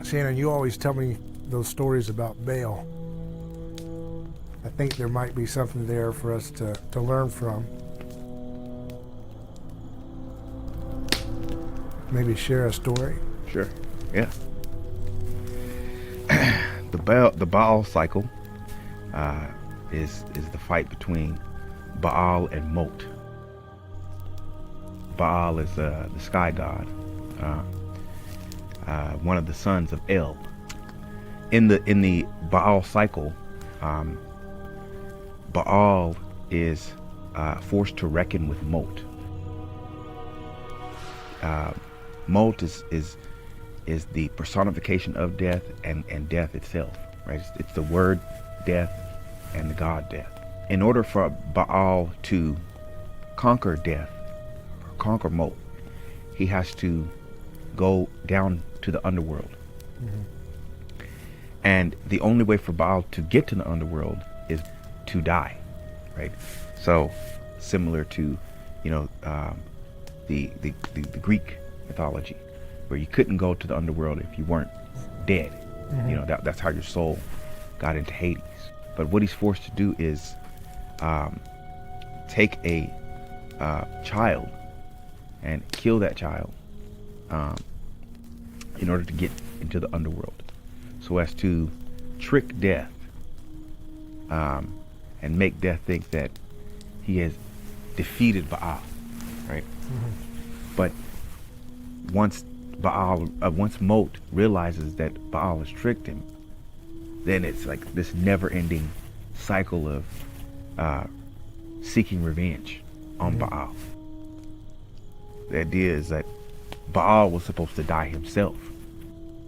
Shannon, you always tell me those stories about Baal. I think there might be something there for us to learn from. Maybe share a story. Sure. Yeah. The Baal cycle is the fight between Baal and Mot. Baal is the sky god, one of the sons of El. In the Baal cycle, Baal is forced to reckon with Mot. Mot is the personification of death and death itself, right? It's the word death and the god death. In order for Baal to conquer death, conquer Mot, he has to go down to the underworld. Mm-hmm. And the only way for Baal to get to the underworld is to die, right? So similar to, the Greek mythology, where you couldn't go to the underworld if you weren't dead. Mm-hmm. That's how your soul got into Hades. But what he's forced to do is take a child and kill that child in order to get into the underworld, so as to trick death and make death think that he has defeated Baal, right? Mm-hmm. But once Mot realizes that Baal has tricked him, then it's like this never-ending cycle of seeking revenge on mm-hmm. Baal. The idea is that Baal was supposed to die himself.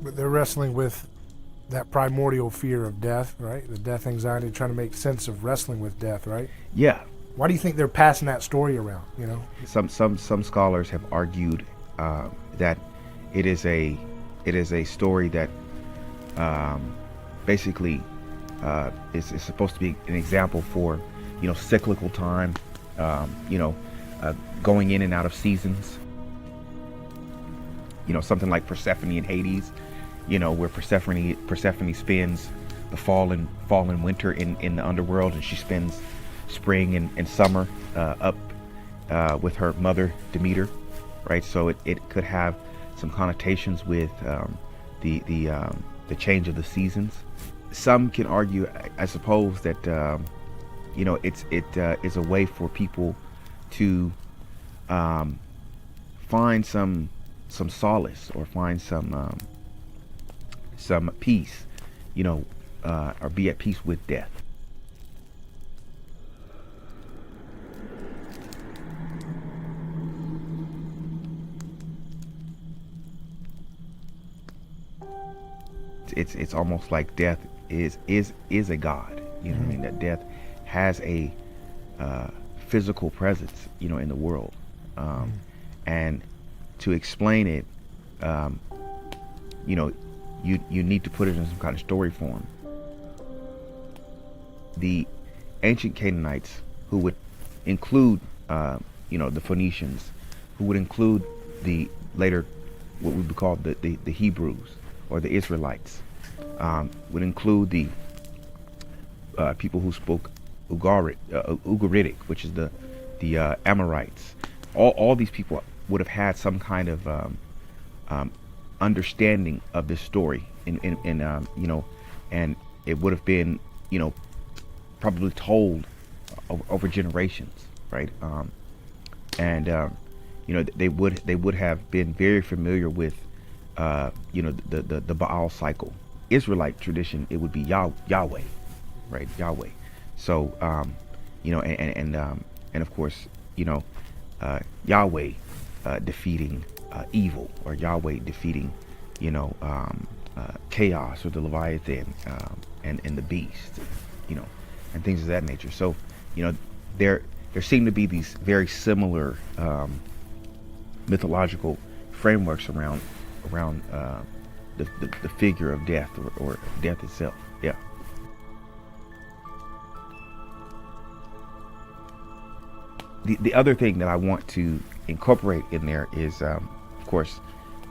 But they're wrestling with that primordial fear of death, right? The death anxiety, trying to make sense of wrestling with death, right? Yeah. Why do you think they're passing that story around, Some scholars have argued that it is a story that basically is supposed to be an example for cyclical time, going in and out of seasons. Something like Persephone and Hades, where Persephone spends the fall and winter in the underworld, and she spends spring and summer up with her mother Demeter, right? So it could have some connotations with the change of the seasons. Some can argue, I suppose, that it is a way for people to find some solace or find some peace, or be at peace with death. It's almost like death is a god. What I mean? That death has a physical presence, in the world, and to explain it, you need to put it in some kind of story form. The ancient Canaanites, who would include, the Phoenicians, who would include the later, what we would call the Hebrews or the Israelites, would include the people who spoke Ugaritic, which is the Amorites. All these people would have had some kind of understanding of this story, and it would have been probably told over generations, right? They would have been very familiar with the Baal cycle. Israelite tradition, it would be Yahweh, right? Yahweh. So and of course Yahweh defeating evil, or Yahweh defeating chaos, or the Leviathan, and the beast, and things of that nature. So there seem to be these very similar mythological frameworks around the figure of death, or death itself. Yeah. The other thing that I want to incorporate in there is, of course,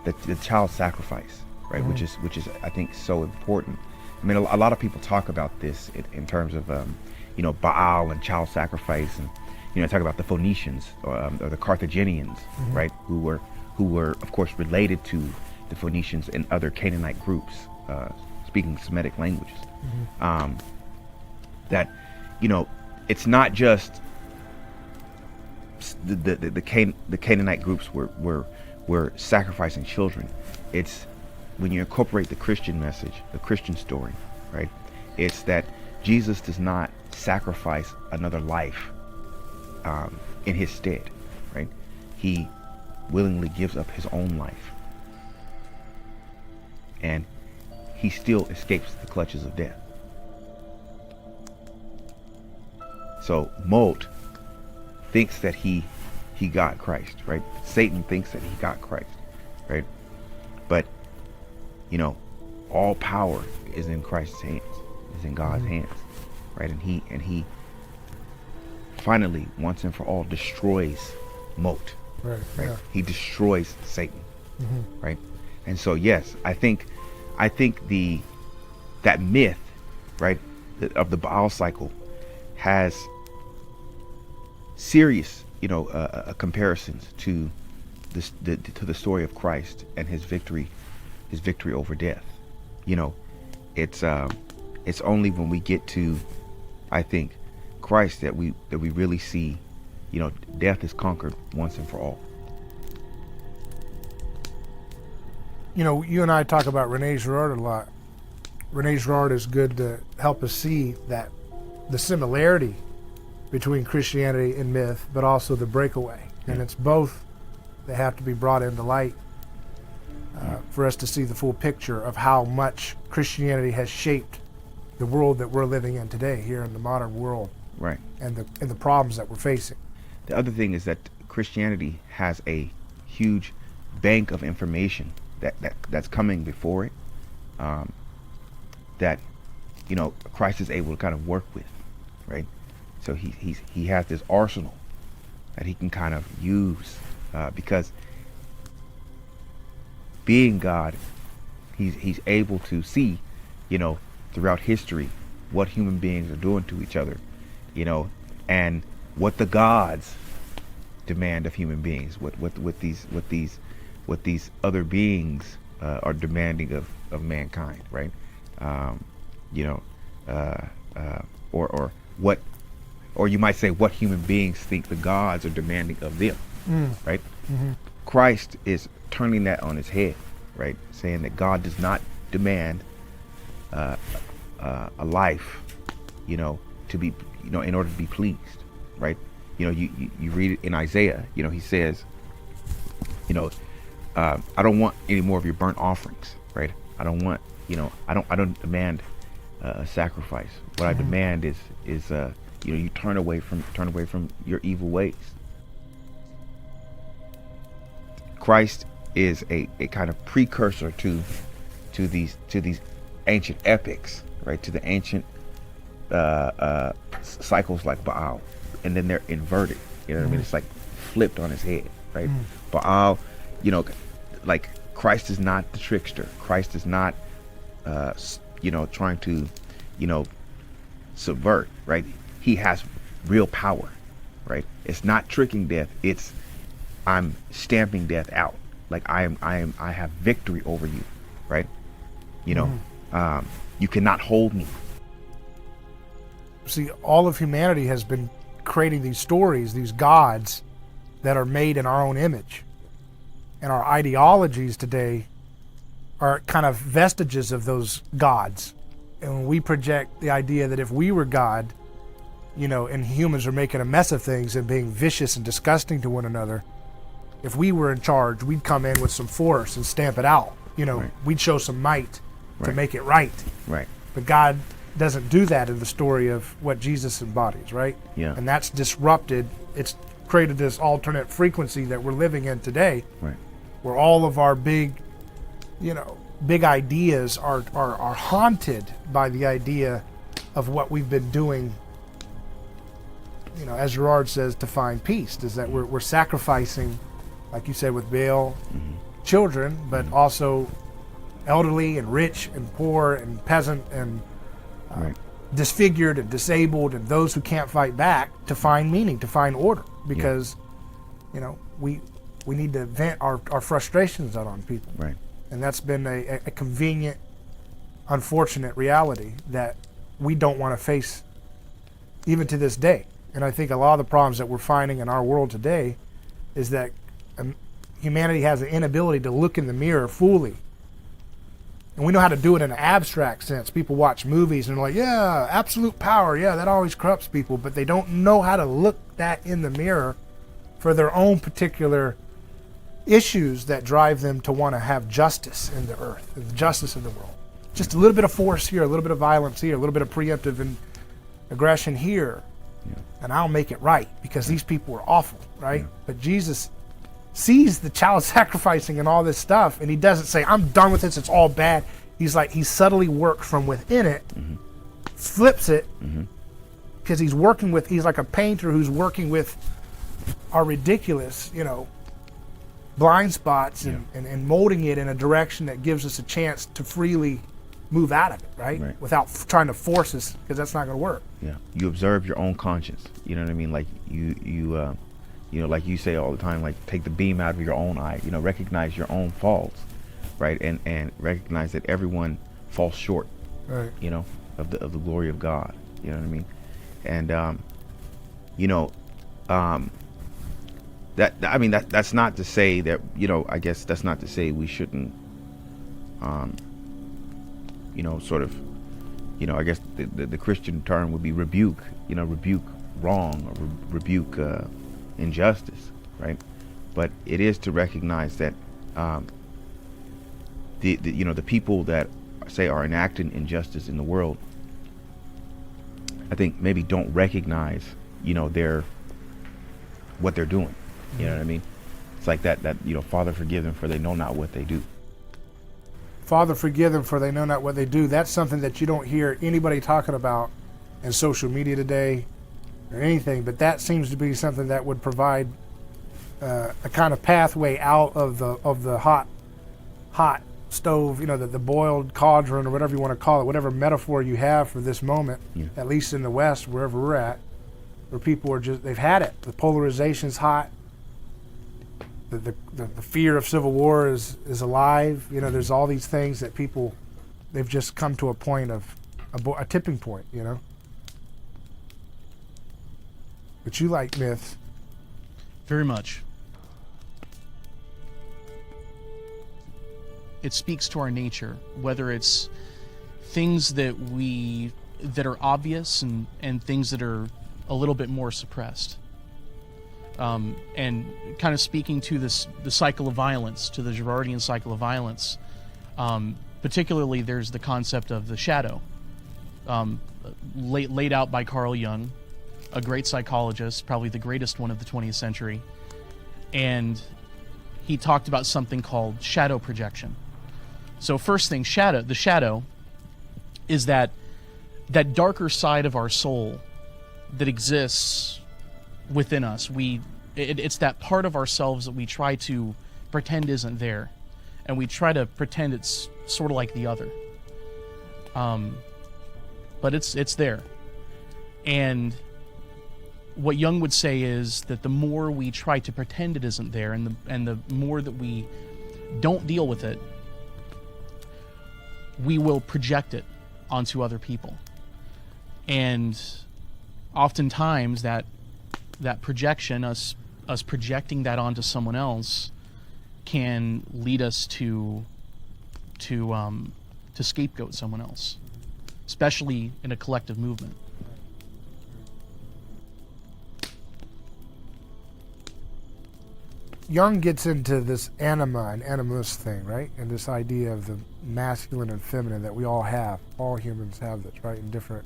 the child sacrifice, right? Which is I think so important. I mean, a lot of people talk about this in terms of Baal and child sacrifice, and talk about the Phoenicians or the Carthaginians, right? Who were of course related to the Phoenicians and other Canaanite groups speaking Semitic languages. That it's not just the Canaanite groups were sacrificing children. It's when you incorporate the Christian message, the Christian story, right? It's that Jesus does not sacrifice another life in his stead, right? He willingly gives up his own life, and he still escapes the clutches of death. So Molt thinks that he got Christ, right? Satan thinks that he got Christ, right? But all power is in Christ's hands, is in God's hands, right? And he finally, once and for all, destroys Molt, Right. right? Yeah. He destroys Satan, right? And so yes, I think that myth, right, of the Baal cycle has serious comparisons to the story of Christ and his victory over death. It's only when we get to, I think, Christ that we really see death is conquered once and for all. You and I talk about Rene Girard a lot. Rene Girard is good to help us see that the similarity between Christianity and myth, but also the breakaway. And it's both that have to be brought into light for us to see the full picture of how much Christianity has shaped the world that we're living in today, here in the modern world, Right. and the problems that we're facing. The other thing is that Christianity has a huge bank of information that's coming before it, that Christ is able to kind of work with, right? So he has this arsenal that he can kind of use, because being God, he's able to see, throughout history, what human beings are doing to each other, and what the gods demand of human beings, what these other beings are demanding of mankind, right? Or you might say what human beings think the gods are demanding of them, right? Christ is turning that on its head, right? Saying that God does not demand a life, to be, in order to be pleased, right? You read it in Isaiah, he says, I don't want any more of your burnt offerings, right? I don't want, I don't demand a sacrifice. What I demand is you turn away from your evil ways. Christ is a kind of precursor to these ancient epics, right? To the ancient cycles like Baal, and then they're inverted. You know what I mean? It's like flipped on its head, right? Baal, like Christ is not the trickster. Christ is not, trying to, subvert, right? He has real power, right? It's not tricking death. It's I'm stamping death out. Like I have victory over you, right? You cannot hold me. See, all of humanity has been creating these stories, these gods that are made in our own image. And our ideologies today are kind of vestiges of those gods. And when we project the idea that if we were God, and humans are making a mess of things and being vicious and disgusting to one another, if we were in charge, we'd come in with some force and stamp it out. Right. We'd show some might to Right. make it right. Right. But God doesn't do that in the story of what Jesus embodies, right? Yeah. And that's disrupted. It's created this alternate frequency that we're living in today, Right. where all of our big ideas are haunted by the idea of what we've been doing, as Girard says, to find peace, is that we're sacrificing, like you said with Baal, children, but also elderly and rich and poor and peasant and Right. disfigured and disabled and those who can't fight back, to find meaning, to find order, because we need to vent our frustrations out on people. Right. And that's been a convenient, unfortunate reality that we don't want to face even to this day. And I think a lot of the problems that we're finding in our world today is that humanity has an inability to look in the mirror fully. And we know how to do it in an abstract sense. People watch movies and they're like, yeah, absolute power, yeah, that always corrupts people. But they don't know how to look that in the mirror for their own particular issues that drive them to want to have justice in the earth, the justice in the world. Just a little bit of force here, a little bit of violence here, a little bit of preemptive and aggression here, and I'll make it right because these people are awful, right? Yeah. But Jesus sees the child sacrificing and all this stuff, and he doesn't say, I'm done with this, it's all bad. He's like, he subtly works from within it, flips it, because he's like a painter who's working with our ridiculous, blind spots and molding it in a direction that gives us a chance to freely move out of it, right? Without trying to force us, because that's not going to work. Yeah, you observe your own conscience. You know what I mean? Like you like you say all the time, like take the beam out of your own eye. Recognize your own faults, right? And recognize that everyone falls short, right? Of the glory of God. You know what I mean? And that's not to say that I guess that's not to say we shouldn't I guess the Christian term would be rebuke, rebuke wrong or rebuke injustice, right? But it is to recognize that the people that say are enacting injustice in the world, I think maybe don't recognize what they're doing. You know what I mean? It's like that Father, forgive them, for they know not what they do. Father, forgive them, for they know not what they do. That's something that you don't hear anybody talking about in social media today or anything, but that seems to be something that would provide a kind of pathway out of the hot stove, the boiled cauldron, or whatever you want to call it, whatever metaphor you have for this moment, at least in the West, wherever we're at, where people are they've had it. The polarization's hot. The fear of civil war is alive. There's all these things that people, they've just come to a point of a tipping point. But you like myths. Very much. It speaks to our nature, whether it's things that are obvious and things that are a little bit more suppressed. And kind of speaking to the cycle of violence, to the Girardian cycle of violence, particularly there's the concept of the shadow, laid out by Carl Jung, a great psychologist, probably the greatest one of the 20th century. And he talked about something called shadow projection. So first thing, the shadow is that darker side of our soul that exists within us. It's that part of ourselves that we try to pretend isn't there, and we try to pretend it's sort of like the other. But it's there. And what Jung would say is that the more we try to pretend it isn't there, and the more that we don't deal with it, we will project it onto other people. And oftentimes that projection, us projecting that onto someone else, can lead us to scapegoat someone else, especially in a collective movement. Jung gets into this anima and animus thing, right? And this idea of the masculine and feminine that we all have. All humans have this, right? In different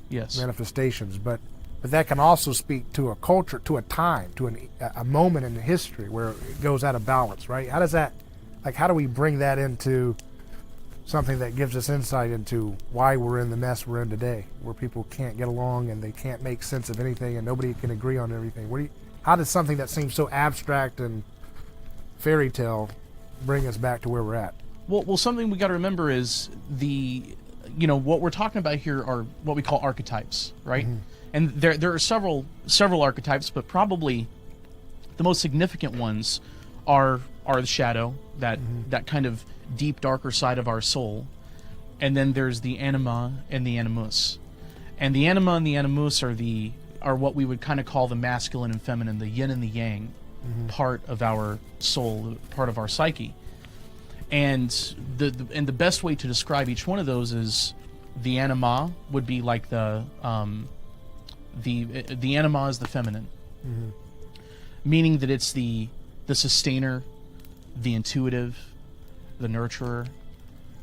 manifestations. But that can also speak to a culture, to a time, to a moment in history where it goes out of balance, right? How does that, how do we bring that into something that gives us insight into why we're in the mess we're in today, where people can't get along and they can't make sense of anything and nobody can agree on everything? How does something that seems so abstract and fairy tale bring us back to where we're at? Well, something we got to remember is what we're talking about here are what we call archetypes, right? And there are several archetypes, but probably the most significant ones are the shadow, that kind of deep, darker side of our soul, and then there's the anima and the animus, and the anima and the animus are what we would kind of call the masculine and feminine, the yin and the yang part of our soul, part of our psyche. And the best way to describe each one of those is the anima would be like the anima is the feminine, meaning that it's the sustainer, the intuitive, the nurturer,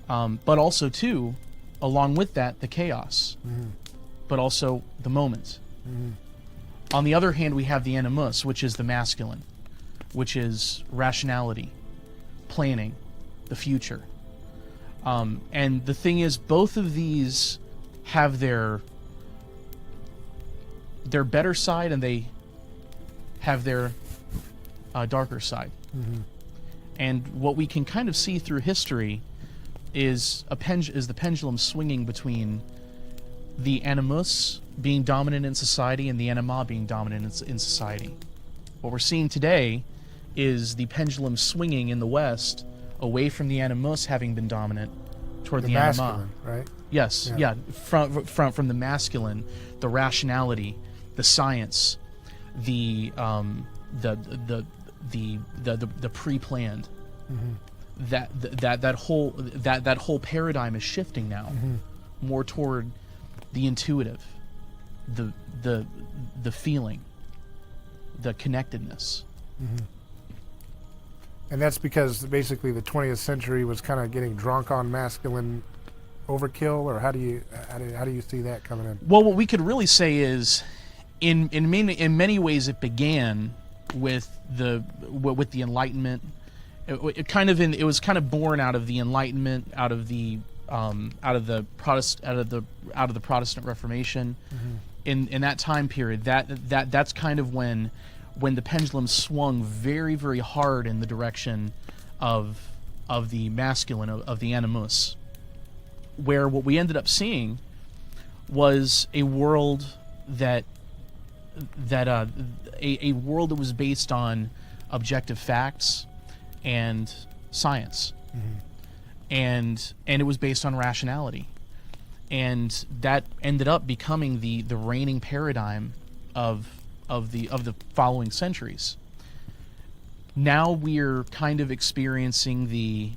but also too, along with that, the chaos, but also the moment. On the other hand, we have the animus, which is the masculine, which is rationality, planning, the future. And the thing is, both of these have their better side, and they have their darker side. And what we can kind of see through history is the pendulum swinging between the animus being dominant in society and the anima being dominant in society. What we're seeing today is the pendulum swinging in the West away from the animus having been dominant toward the anima. Masculine, right? Yes, yeah. From the masculine, the rationality, the science, the pre-planned. That whole paradigm is shifting now more toward the intuitive, the feeling, the connectedness. And that's because basically the 20th century was kind of getting drunk on masculine overkill, or how do you see that coming in? Well, what we could really say is, in many ways, it began with the Enlightenment. It was kind of born out of the Enlightenment, out of the Protestant Reformation. In that time period, that's kind of when the pendulum swung very, very hard in the direction of the masculine, of the animus, where what we ended up seeing was a world that was based on objective facts and science, and it was based on rationality, and that ended up becoming the reigning paradigm of the following centuries. Now we're kind of experiencing the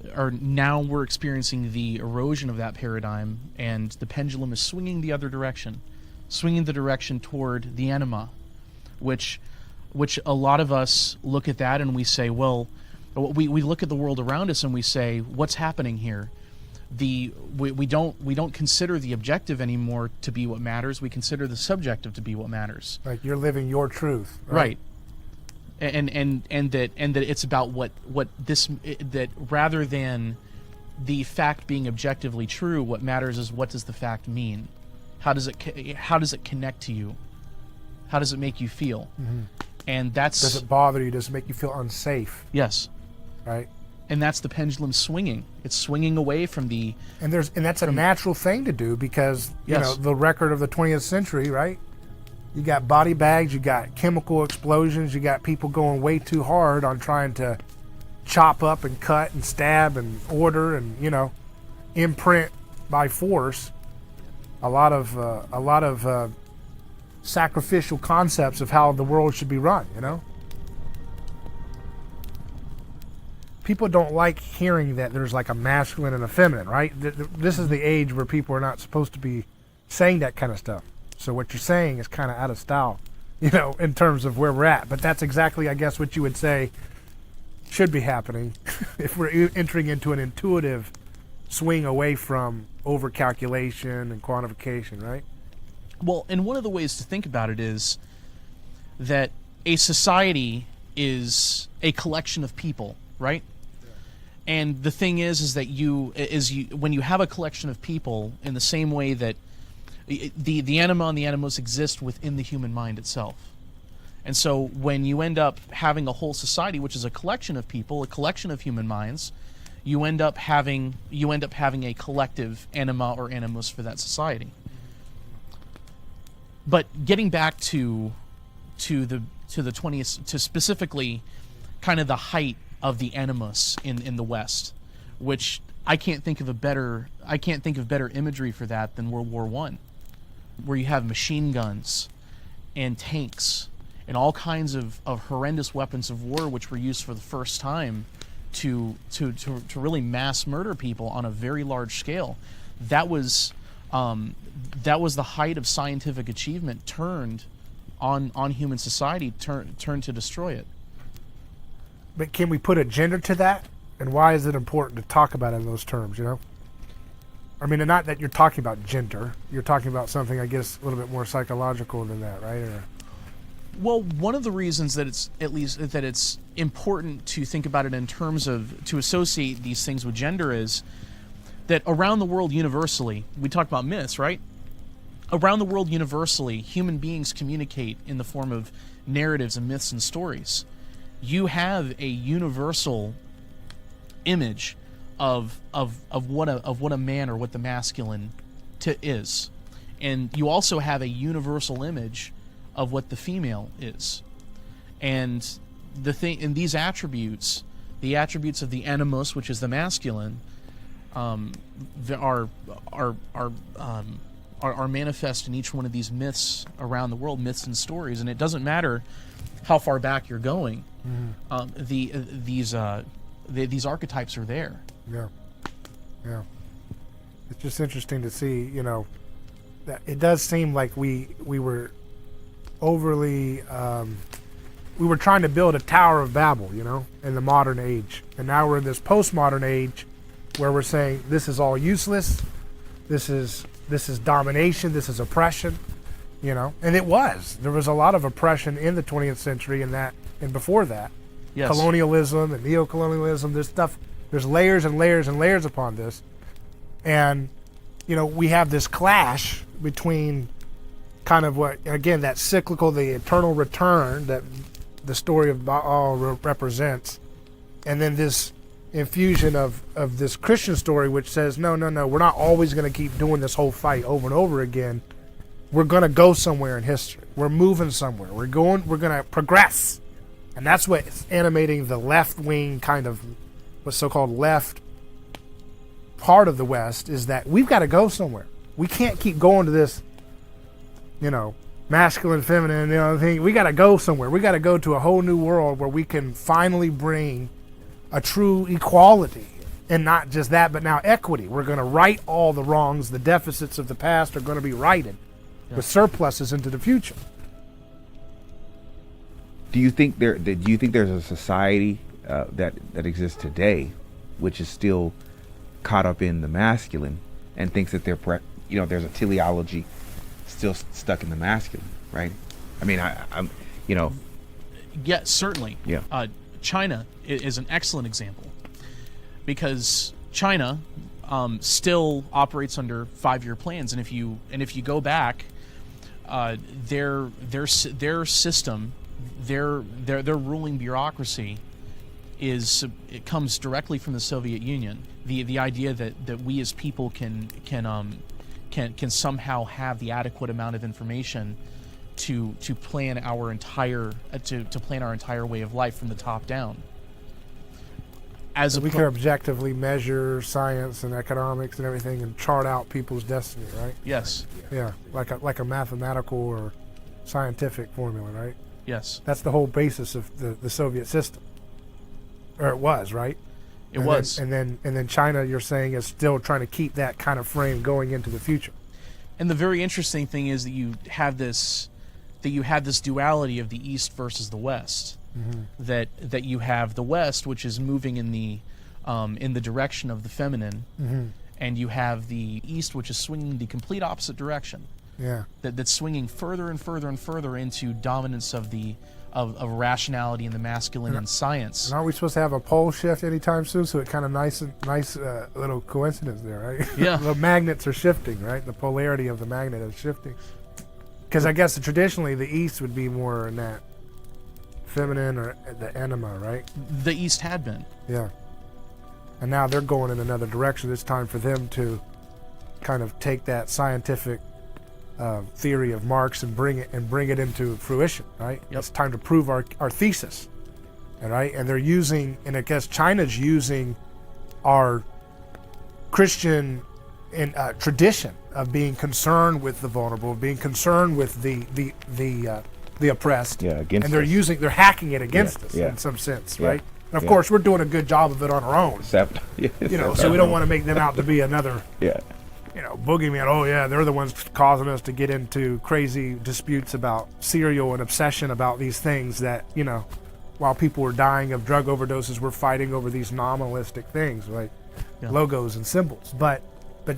erosion of that paradigm, and the pendulum is swinging the other direction, swinging the direction toward the anima, which a lot of us look at that and we say, well, we look at the world around us and we say, what's happening here? We don't consider the objective anymore to be what matters. We consider the subjective to be what matters. Like you're living your truth, right? And that it's about that rather than the fact being objectively true, what matters is what does the fact mean? How does it connect to you? How does it make you feel? And does it bother you? Does it make you feel unsafe? Yes. Right. And that's the pendulum swinging. It's swinging away from the... And that's a natural thing to do because, you know, the record of the 20th century, right? You got body bags, you got chemical explosions, you got people going way too hard on trying to chop up and cut and stab and order and, you know, imprint by force a lot of sacrificial concepts of how the world should be run, you know? People don't like hearing that there's like a masculine and a feminine, right? This is the age where people are not supposed to be saying that kind of stuff. So what you're saying is kind of out of style, you know, in terms of where we're at. But that's exactly, I guess, what you would say should be happening if we're entering into an intuitive swing away from overcalculation and quantification, right? Well, and one of the ways to think about it is that a society is a collection of people, right? And the thing is that when you have a collection of people, in the same way that the anima and the animus exist within the human mind itself. And so when you end up having a whole society, which is a collection of people, a collection of human minds, you end up having a collective anima or animus for that society. But getting back to the 20th, to specifically kind of the height of the animus in the West, which I can't think of better imagery for that than World War I, where you have machine guns and tanks and all kinds of horrendous weapons of war which were used for the first time to really mass murder people on a very large scale. That was the height of scientific achievement turned on human society, turned to destroy it. But can we put a gender to that? And why is it important to talk about it in those terms, you know? I mean, not that you're talking about gender. You're talking about something, I guess, a little bit more psychological than that, right? Or... Well, one of the reasons that it's important to think about it in terms of, to associate these things with gender, is that around the world universally, we talked about myths, right? Around the world universally, human beings communicate in the form of narratives and myths and stories. You have a universal image of what a man or what the masculine is, and you also have a universal image of what the female is. And these attributes, the attributes of the animus, which is the masculine, are manifest in each one of these myths around the world, myths and stories. And it doesn't matter how far back you're going. These archetypes are there. Yeah. It's just interesting to see, you know, that it does seem like we were overly, we were trying to build a Tower of Babel, you know, in the modern age. And now we're in this postmodern age where we're saying this is all useless. This is domination. This is oppression, you know. And it was. There was a lot of oppression in the 20th century and before that. Yes. Colonialism and neo-colonialism, this stuff, there's layers and layers and layers upon this. And, you know, we have this clash between kind of what, again, that cyclical, the eternal return that the story of Baal represents, and then this infusion of this Christian story which says, no, we're not always going to keep doing this whole fight over and over again. We're going to go somewhere in history. We're moving somewhere. We're going to progress. And that's what's animating the left wing, kind of what's so-called left part of the West, is that we've got to go somewhere. We can't keep going to this, you know, masculine, feminine, you know, thing. We got to go somewhere. We got to go to a whole new world where we can finally bring a true equality. And not just that, but now equity. We're going to right all the wrongs. The deficits of the past are going to be righted with surpluses into the future. Do you think there's a society that exists today, which is still caught up in the masculine and thinks that there's a teleology still stuck in the masculine, right? I mean, I'm, you know. Yeah, certainly. Yeah. China is an excellent example, because China still operates under 5-year plans, and if you go back, their system, their ruling bureaucracy it comes directly from the Soviet Union. The idea that we as people can somehow have the adequate amount of information to plan our entire way of life from the top down. We can objectively measure science and economics and everything and chart out people's destiny, right? Yes. Yeah, like a mathematical or scientific formula, right? Yes. That's the whole basis of the Soviet system, or it was, right? It was. And then China, you're saying, is still trying to keep that kind of frame going into the future. And the very interesting thing is that you have this duality of the East versus the West. Mm-hmm. That you have the West, which is moving in the direction of the feminine, mm-hmm. and you have the East, which is swinging the complete opposite direction. Yeah. That's swinging further and further and further into dominance of rationality and the masculine and science. And aren't we supposed to have a pole shift anytime soon? So it kind of nice little coincidence there, right? Yeah. The magnets are shifting, right? The polarity of the magnet is shifting. Because I guess traditionally the East would be more in that feminine or the anima, right? The East had been. Yeah. and now they're going in another direction. It's time for them to kind of take that scientific theory of Marx and bring it into fruition, right? Yep. It's time to prove our thesis, all right? And they're using, and I guess China's using our Christian tradition of being concerned with the vulnerable, being concerned with the oppressed. Yeah, against and us. they're hacking it against us yeah. in some sense, Yeah. right? And of Yeah. course, we're doing a good job of it on our own, so we don't want to make them out to be another, Yeah. boogeyman. Oh yeah, they're the ones causing us to get into crazy disputes about cereal and obsession about these things that, while people were dying of drug overdoses, we're fighting over these nominalistic things, right? Yeah. Logos and symbols. But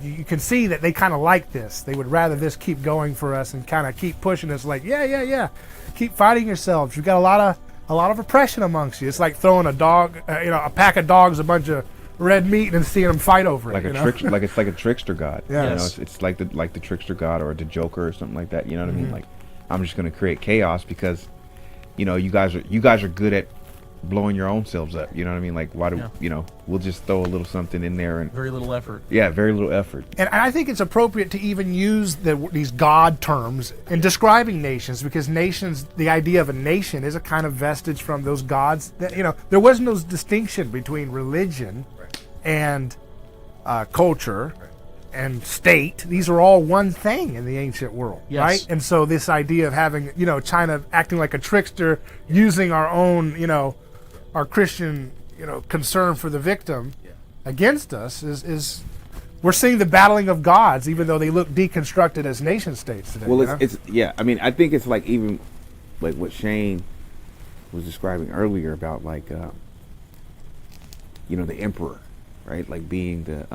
you can see that they kind of like this. They would rather this keep going for us and kind of keep pushing us like, yeah. Keep fighting yourselves. You've got a lot of oppression amongst you. It's like throwing a dog, a pack of dogs, a bunch of red meat, and seeing them fight over Like it. it's like a trickster god. Yeah. Yes. It's like the trickster god or the Joker or something like that. You know what I mean? Like, I'm just gonna create chaos because, you guys are good at blowing your own selves up. You know what I mean? Like, why do we'll just throw a little something in there and Very little effort. very little effort. And I think it's appropriate to even use these God terms in describing nations, because nations, the idea of a nation is a kind of vestige from those gods. That, there was no distinction between religion and culture and state. These are all one thing in the ancient world, Yes. right? And so this idea of having, China acting like a trickster, using our own, our Christian, concern for the victim against us is we're seeing the battling of gods, even though they look deconstructed as nation states today. Well, it's I mean, I think it's like even like what Shane was describing earlier about like the emperor, right? Like being the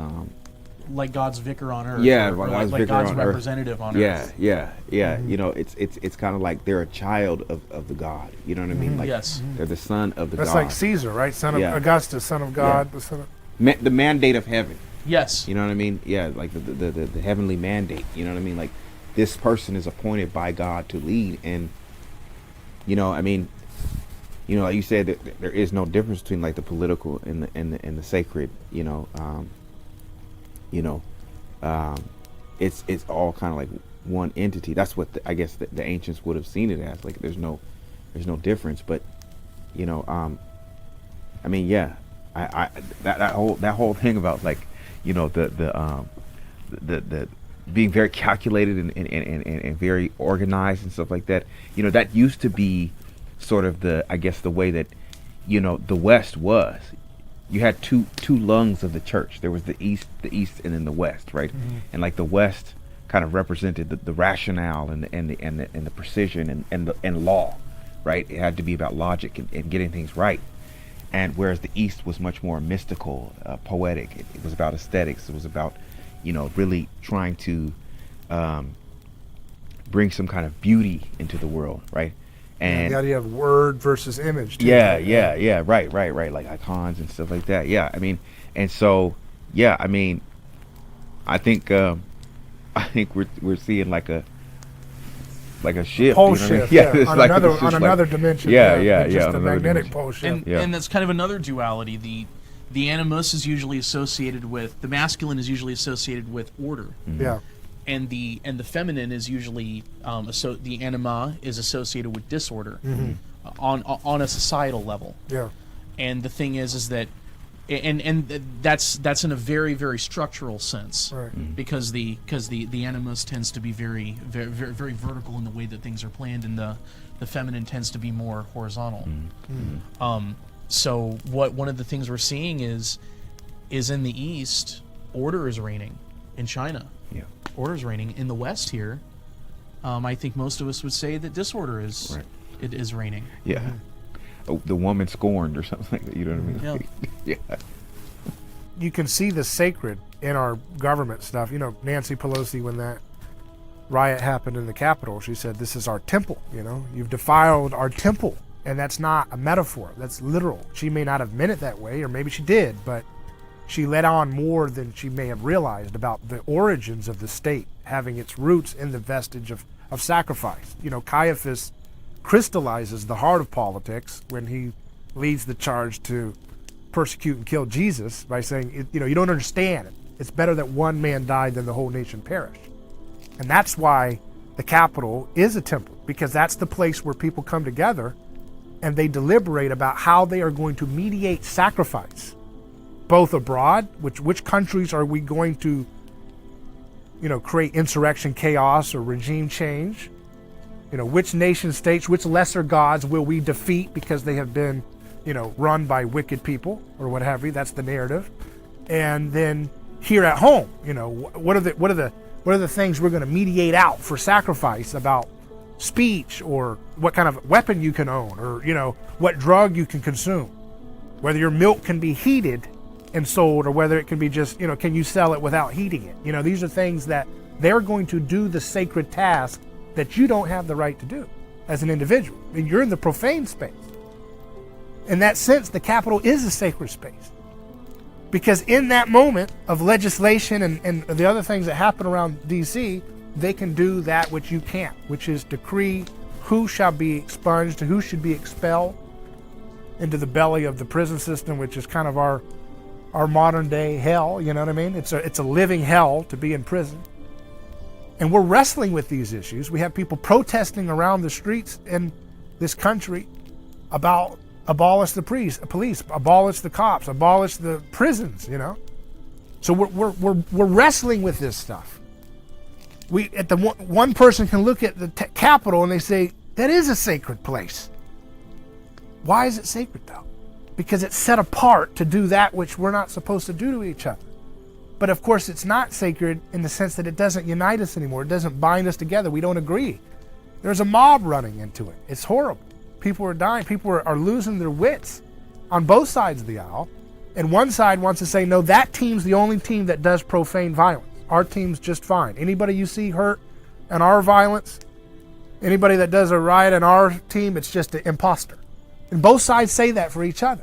Like God's vicar on earth. Yeah, or like like, God's vicar God's on earth. representative on yeah, earth. yeah. It's kind of like they're a child of the God. You know what I mean? Like Yes. they're the son of the That's God. like Caesar, right? Son of Yeah. Augustus, son of God. The son of, The mandate of heaven. Yes. You know what I mean? Yeah, like the heavenly mandate. You know what I mean? Like this person is appointed by God to lead, and like you said, there is no difference between like the political and the sacred. It's all kind of like one entity. That's what I guess the ancients would have seen it as. Like there's no difference. But that whole thing about like the being very calculated and very organized and stuff like that. That used to be sort of the way that the West was. You had two lungs of the church. There was the east, and then the west, right? Mm-hmm. And like the West kind of represented the rationale and the precision and law, right? It had to be about logic and getting things right. And whereas the East was much more mystical, poetic. It was about aesthetics. It was about really trying to bring some kind of beauty into the world, right? And the idea of word versus image. Too. yeah, right, like icons and stuff like that. Yeah, I mean, and so I think we're seeing like a shift, Pole you know what I mean? shift, it's on like- another it's just like- another dimension. Yeah, just on a another magnetic dimension. pole shift. And that's kind of another duality. The animus is usually associated with the masculine is usually associated with order, Yeah, and the feminine is usually the anima is associated with disorder on a societal level. yeah. And the thing is that and that's in a very, very structural sense, Right. because the animus tends to be very, very, very, very vertical in the way that things are planned, and the feminine tends to be more horizontal. So one of the things we're seeing is in the East, order is reigning. In China, Yeah. order is reigning. In the West here, I think most of us would say that disorder is Right. it is reigning. Yeah. Oh, the woman scorned or something like that. You know what I mean? Yeah. You can see the sacred in our government stuff. Nancy Pelosi, when that riot happened in the Capitol, she said, "This is our temple. You've defiled our temple," and that's not a metaphor. That's literal. She may not have meant it that way, or maybe she did, but she let on more than she may have realized about the origins of the state having its roots in the vestige of sacrifice. Caiaphas crystallizes the heart of politics when he leads the charge to persecute and kill Jesus by saying, you don't understand. It's better that one man died than the whole nation perish. And that's why the Capitol is a temple, because that's the place where people come together and they deliberate about how they are going to mediate sacrifice, both abroad, which countries are we going to, create insurrection, chaos, or regime change? Which nation states, which lesser gods will we defeat because they have been, run by wicked people or what have you? That's the narrative. And then here at home, what are the things we're going to mediate out for sacrifice about speech, or what kind of weapon you can own, or what drug you can consume, whether your milk can be heated and sold, or whether it can be just, can you sell it without heating it? These are things that they're going to do the sacred task that you don't have the right to do as an individual. I mean, you're in the profane space. In that sense, the Capitol is a sacred space, because in that moment of legislation and the other things that happen around DC, they can do that which you can't, which is decree who shall be expunged, who should be expelled into the belly of the prison system, which is kind of our modern day hell. You know what I mean? It's a living hell to be in prison. And we're wrestling with these issues. We have people protesting around the streets in this country about abolish the police, abolish the cops, abolish the prisons. So we're wrestling with this stuff. One person can look at the Capitol and they say that is a sacred place. Why is it sacred though? Because it's set apart to do that which we're not supposed to do to each other. But of course, it's not sacred in the sense that it doesn't unite us anymore. It doesn't bind us together. We don't agree. There's a mob running into it. It's horrible. People are dying. People are losing their wits on both sides of the aisle. And one side wants to say, no, that team's the only team that does profane violence. Our team's just fine. Anybody you see hurt in our violence, anybody that does a riot in our team, it's just an imposter. And both sides say that for each other.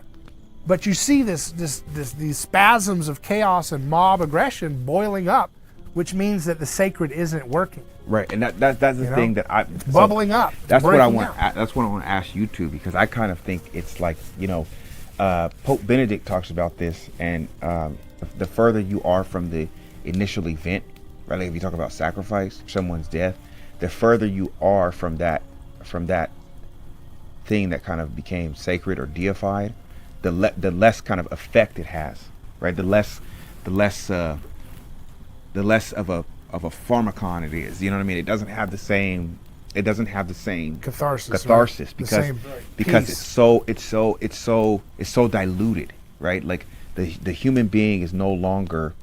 But you see these spasms of chaos and mob aggression boiling up, which means that the sacred isn't working. Right, and that's the thing that it's bubbling up. That's what I want. That's what I want to ask you too, because I kind of think it's like Pope Benedict talks about this, and the further you are from the initial event, right? Like if you talk about sacrifice, someone's death, the further you are from that thing that kind of became sacred or deified, the less kind of effect it has, right? The less of a pharmacon it is. You know what I mean? It doesn't have the same catharsis because it's so diluted, right? Like the human being is no longer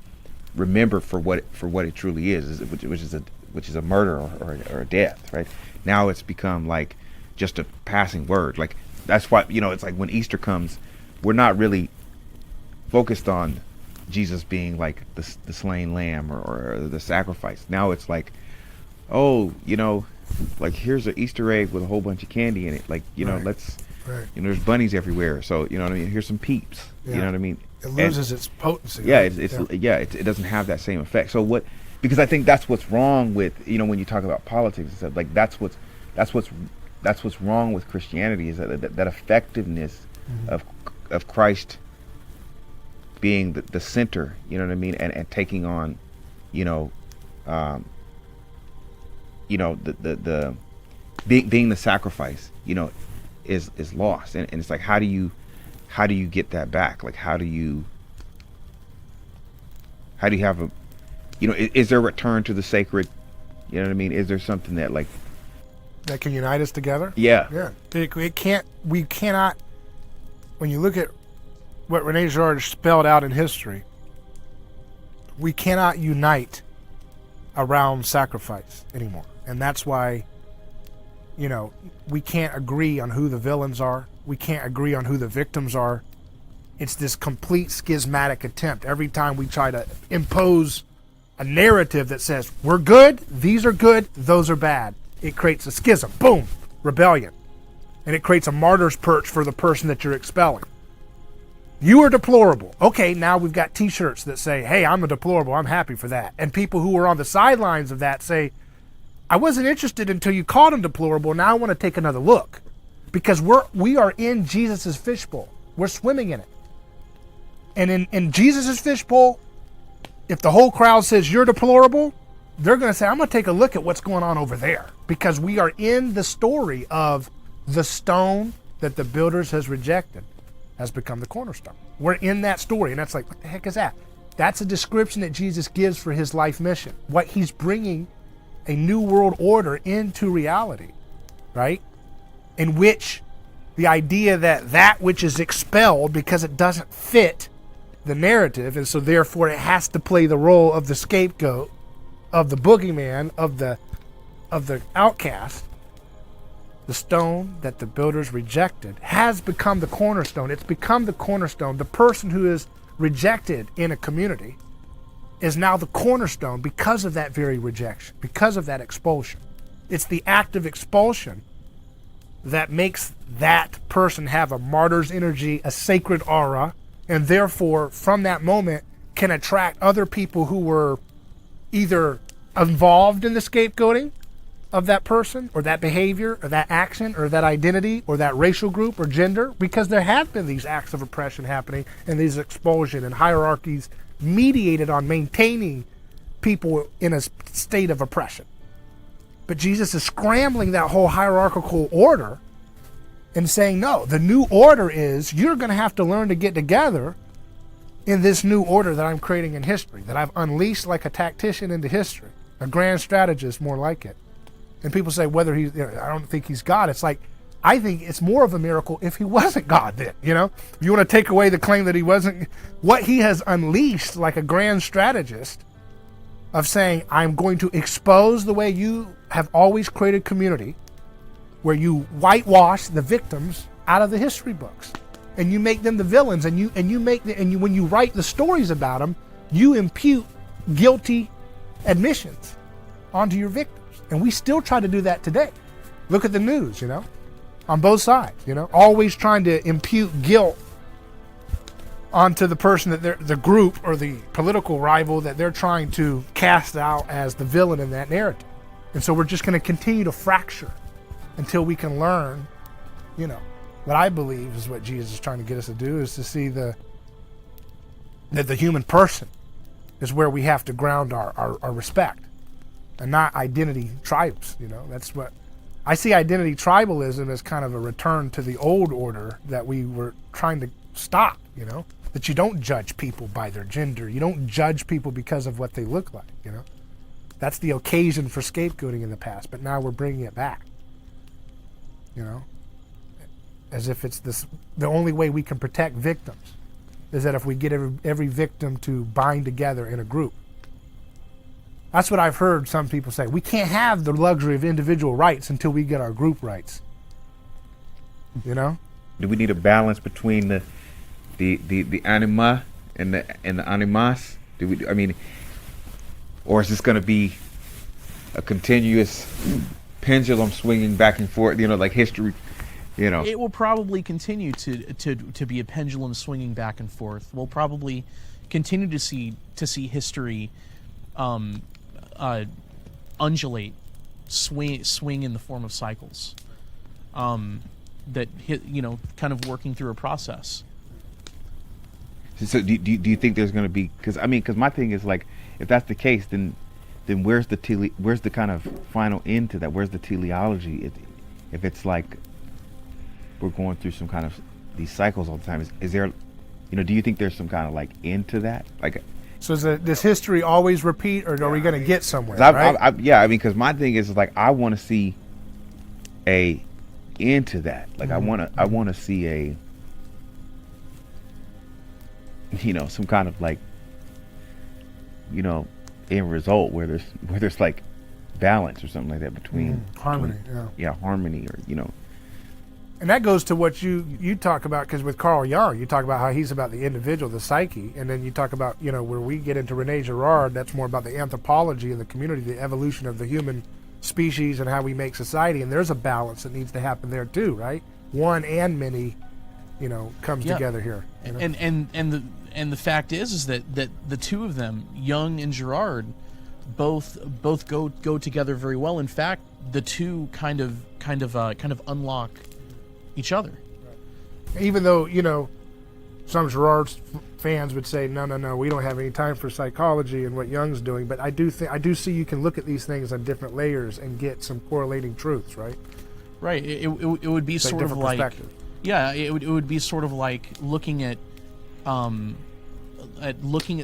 remembered for what it truly is, which is a murder or a death, right? Now it's become like just a passing word. Like that's why it's like when Easter comes, we're not really focused on Jesus being like the slain lamb or the sacrifice. Now it's like, like here's an Easter egg with a whole bunch of candy in it. Like, let's, there's bunnies everywhere. So, you know what I mean? Here's some peeps. Yeah. You know what I mean? It loses its potency. Yeah, it doesn't have that same effect. So because I think that's what's wrong with, when you talk about politics and stuff, like that's what's wrong with Christianity, is that effectiveness of Christ being the center, you know what I mean, and taking on, the being the sacrifice, is lost, and it's like how do you get that back? Like how do you have a, is there a return to the sacred? You know what I mean? Is there something that can unite us together? Yeah. We cannot. When you look at what Rene Girard spelled out in history, we cannot unite around sacrifice anymore. And that's why, we can't agree on who the villains are. We can't agree on who the victims are. It's this complete schismatic attempt. Every time we try to impose a narrative that says, we're good, these are good, those are bad, it creates a schism. Boom, rebellion. And it creates a martyr's perch for the person that you're expelling. You are deplorable. Okay, now we've got t-shirts that say, hey, I'm a deplorable, I'm happy for that. And people who are on the sidelines of that say, I wasn't interested until you called him deplorable, now I want to take another look. Because we are in Jesus' fishbowl. We're swimming in it. And in Jesus' fishbowl, if the whole crowd says you're deplorable, they're going to say, I'm going to take a look at what's going on over there, because we are in the story of the stone that the builders has rejected has become the cornerstone. We're in that story, and that's like, what the heck is that? That's a description that Jesus gives for his life mission. What he's bringing a new world order into reality, right? In which the idea that that which is expelled because it doesn't fit the narrative, and so therefore it has to play the role of the scapegoat, of the boogeyman, of the outcast. The stone that the builders rejected has become the cornerstone. It's become the cornerstone. The person who is rejected in a community is now the cornerstone because of that very rejection, because of that expulsion. It's the act of expulsion that makes that person have a martyr's energy, a sacred aura, and therefore from that moment can attract other people who were either involved in the scapegoating of that person or that behavior or that action or that identity or that racial group or gender, because there have been these acts of oppression happening and these expulsion and hierarchies mediated on maintaining people in a state of oppression. But Jesus is scrambling that whole hierarchical order and saying, no, the new order is you're going to have to learn to get together in this new order that I'm creating in history, that I've unleashed like a tactician into history, a grand strategist more like it. And people say whether he's, I don't think he's God. It's like, I think it's more of a miracle if he wasn't God then, If you want to take away the claim that he wasn't, what he has unleashed like a grand strategist of saying, I'm going to expose the way you have always created community, where you whitewash the victims out of the history books and you make them the villains, and when you write the stories about them, you impute guilty admissions onto your victims. And we still try to do that today. Look at the news, on both sides, always trying to impute guilt onto the person that the group or the political rival that they're trying to cast out as the villain in that narrative. And so we're just going to continue to fracture until we can learn, what I believe is what Jesus is trying to get us to do, is to see that the human person is where we have to ground our respect, and not identity tribes. That's what I see. Identity tribalism as kind of a return to the old order that we were trying to stop, that you don't judge people by their gender. You don't judge people because of what they look like, That's the occasion for scapegoating in the past, but now we're bringing it back, as if it's the only way we can protect victims is that if we get every victim to bind together in a group. That's what I've heard some people say. We can't have the luxury of individual rights until we get our group rights. Do we need a balance between the anima and the animas? Or is this going to be a continuous pendulum swinging back and forth? Like history. It will probably continue to be a pendulum swinging back and forth. We'll probably continue to see history undulate, swing in the form of cycles, that kind of working through a process. So do you think there's going to be, because my thing is like, if that's the case, then where's the kind of final end to that? Where's the teleology? If it's like we're going through some kind of these cycles all the time, is there, do you think there's some kind of like end to that? Like, so does history always repeat, or are we going to get somewhere? Right? Because my thing is like, I want to see a end to that. Like, I want to see a, some kind of like, end result where there's like balance or something like that between harmony. Harmony, or And that goes to what you talk about, because with Carl Jung, you talk about how he's about the individual, the psyche, and then you talk about, where we get into Rene Girard, that's more about the anthropology and the community, the evolution of the human species and how we make society, and there's a balance that needs to happen there too, right? One and many, comes together here. And the fact is that the two of them, Jung and Girard, both go together very well. In fact, the two kind of unlock each other. Even though, some Girard fans would say, no, we don't have any time for psychology and what Jung's doing. But I do see you can look at these things on different layers and get some correlating truths, right? Right. It would be sort of different like, perspectives. yeah, it would be sort of like looking at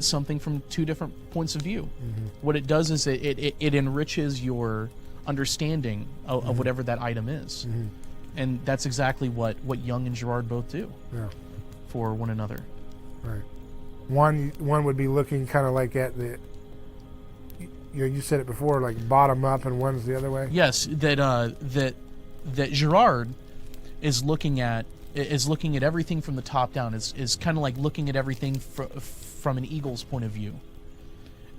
something from two different points of view. Mm-hmm. What it does is it enriches your understanding of whatever that item is, Mm-hmm. and that's exactly what Jung and Girard both do Yeah. for one another. Right. One would be looking kind of like at the, you said it before, like bottom up, and one's the other way. Yes, that Girard is looking at everything from the top down. Is kind of like looking at everything from an eagle's point of view,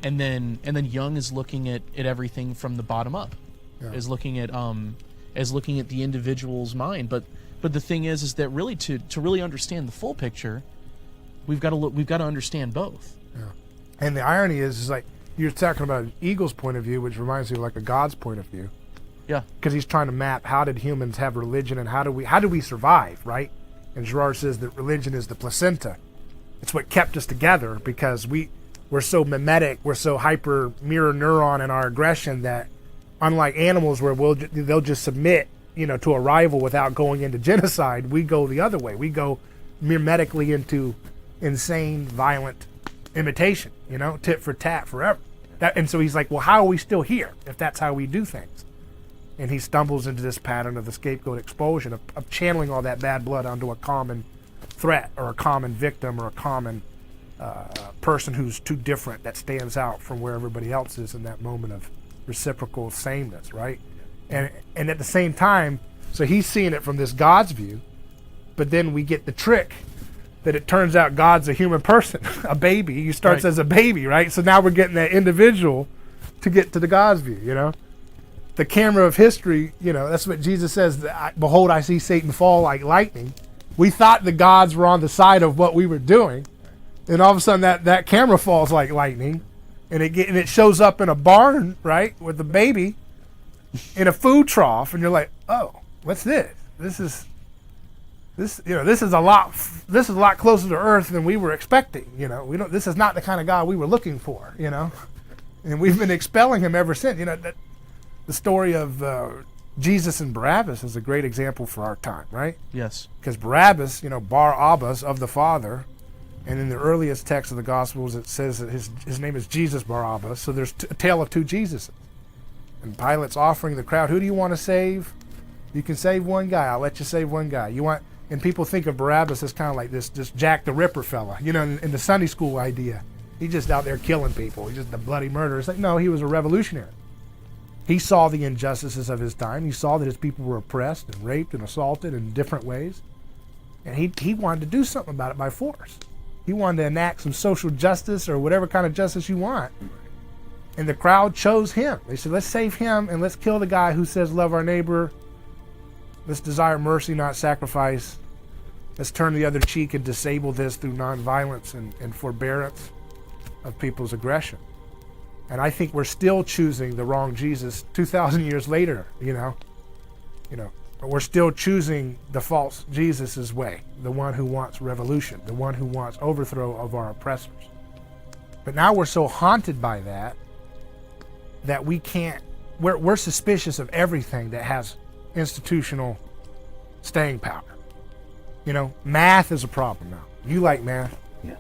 and then Jung is looking at everything from the bottom up. Yeah. Is looking at the individual's mind. But the thing is that really to really understand the full picture, we've got to understand both. Yeah. And the irony is like you're talking about an eagle's point of view, which reminds me of like a God's point of view. Yeah. Because he's trying to map how did humans have religion and how do we survive, right? And Girard says that religion is the placenta. It's what kept us together because we're so mimetic, we're so hyper mirror neuron in our aggression that unlike animals where they'll just submit, to a rival without going into genocide, we go the other way. We go mimetically into insane, violent imitation, tit for tat forever. And so he's like, well, how are we still here if that's how we do things? And he stumbles into this pattern of the scapegoat expulsion, of channeling all that bad blood onto a common threat or a common victim or a common person who's too different that stands out from where everybody else is in that moment of reciprocal sameness, right? And at the same time, so he's seeing it from this God's view, but then we get the trick that it turns out God's a human person, a baby. He starts Right. as a baby, right? So now we're getting that individual to get to the God's view, The camera of history, that's what Jesus says, behold, I see Satan fall like lightning. We thought the gods were on the side of what we were doing, and all of a sudden that camera falls like lightning, and it shows up in a barn, right, with the baby in a food trough, and you're like, oh, what's this? This is a lot closer to Earth than we were expecting. This is not the kind of God we were looking for. And we've been expelling him ever since. The story of Jesus and Barabbas is a great example for our time, right? Yes. Because Barabbas, Bar Abbas, of the Father, and in the earliest text of the Gospels it says that his name is Jesus Barabbas, so there's a tale of two Jesuses. And Pilate's offering the crowd, who do you want to save? You can save one guy, I'll let you save one guy. And people think of Barabbas as kind of like this Jack the Ripper fella, in the Sunday school idea. He's just out there killing people, he's just a bloody murderer. It's like, no, he was a revolutionary. He saw the injustices of his time. He saw that his people were oppressed and raped and assaulted in different ways. And he wanted to do something about it by force. He wanted to enact some social justice or whatever kind of justice you want. And the crowd chose him. They said, let's save him and let's kill the guy who says love our neighbor. Let's desire mercy, not sacrifice. Let's turn the other cheek and disable this through nonviolence and forbearance of people's aggression. And I think we're still choosing the wrong Jesus 2,000 years later, But we're still choosing the false Jesus' way, the one who wants revolution, the one who wants overthrow of our oppressors. But now we're so haunted by that we can't, we're suspicious of everything that has institutional staying power. Math is a problem now. You like math? Yeah.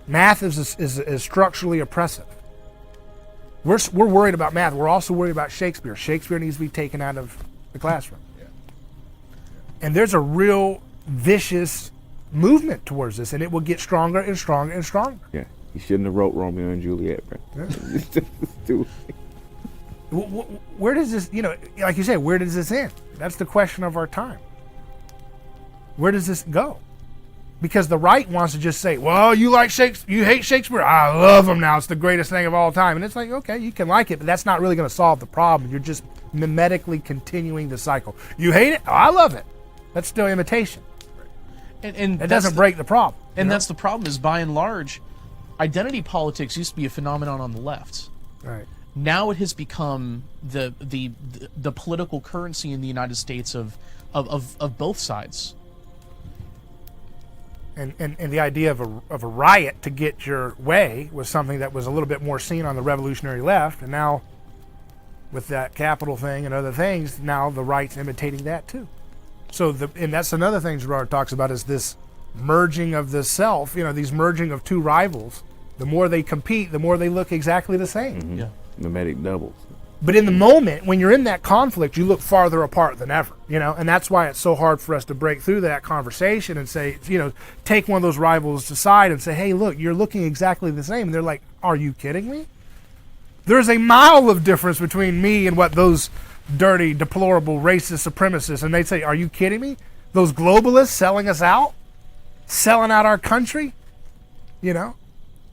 Math is structurally oppressive. We're worried about math. We're also worried about Shakespeare. Shakespeare needs to be taken out of the classroom. Yeah. And there's a real vicious movement towards this, and it will get stronger and stronger and stronger. Yeah. He shouldn't have wrote Romeo and Juliet, bro. Yeah. Where does this, like you said, where does this end? That's the question of our time. Where does this go? Because the right wants to just say, well, you like Shakespeare, you hate Shakespeare, I love him now, it's the greatest thing of all time. And it's like, okay, you can like it, but that's not really going to solve the problem. You're just mimetically continuing the cycle. You hate it? Oh, I love it. That's still imitation. And It doesn't break the problem. And that's the problem is, by and large, identity politics used to be a phenomenon on the left. Right. Now it has become the political currency in the United States of both sides. And the idea of a riot to get your way was something that was a little bit more seen on the revolutionary left, and now with that capital thing and other things, now the right's imitating that too. So and that's another thing Girard talks about, is this merging of the self, these merging of two rivals. The more they compete, the more they look exactly the same. Yeah. Mimetic doubles. But in the moment, when you're in that conflict, you look farther apart than ever, and that's why it's so hard for us to break through that conversation and say, take one of those rivals aside and say, hey, look, you're looking exactly the same. And they're like, are you kidding me? There's a mile of difference between me and what those dirty, deplorable, racist supremacists, and they say, are you kidding me? Those globalists selling us out, selling out our country,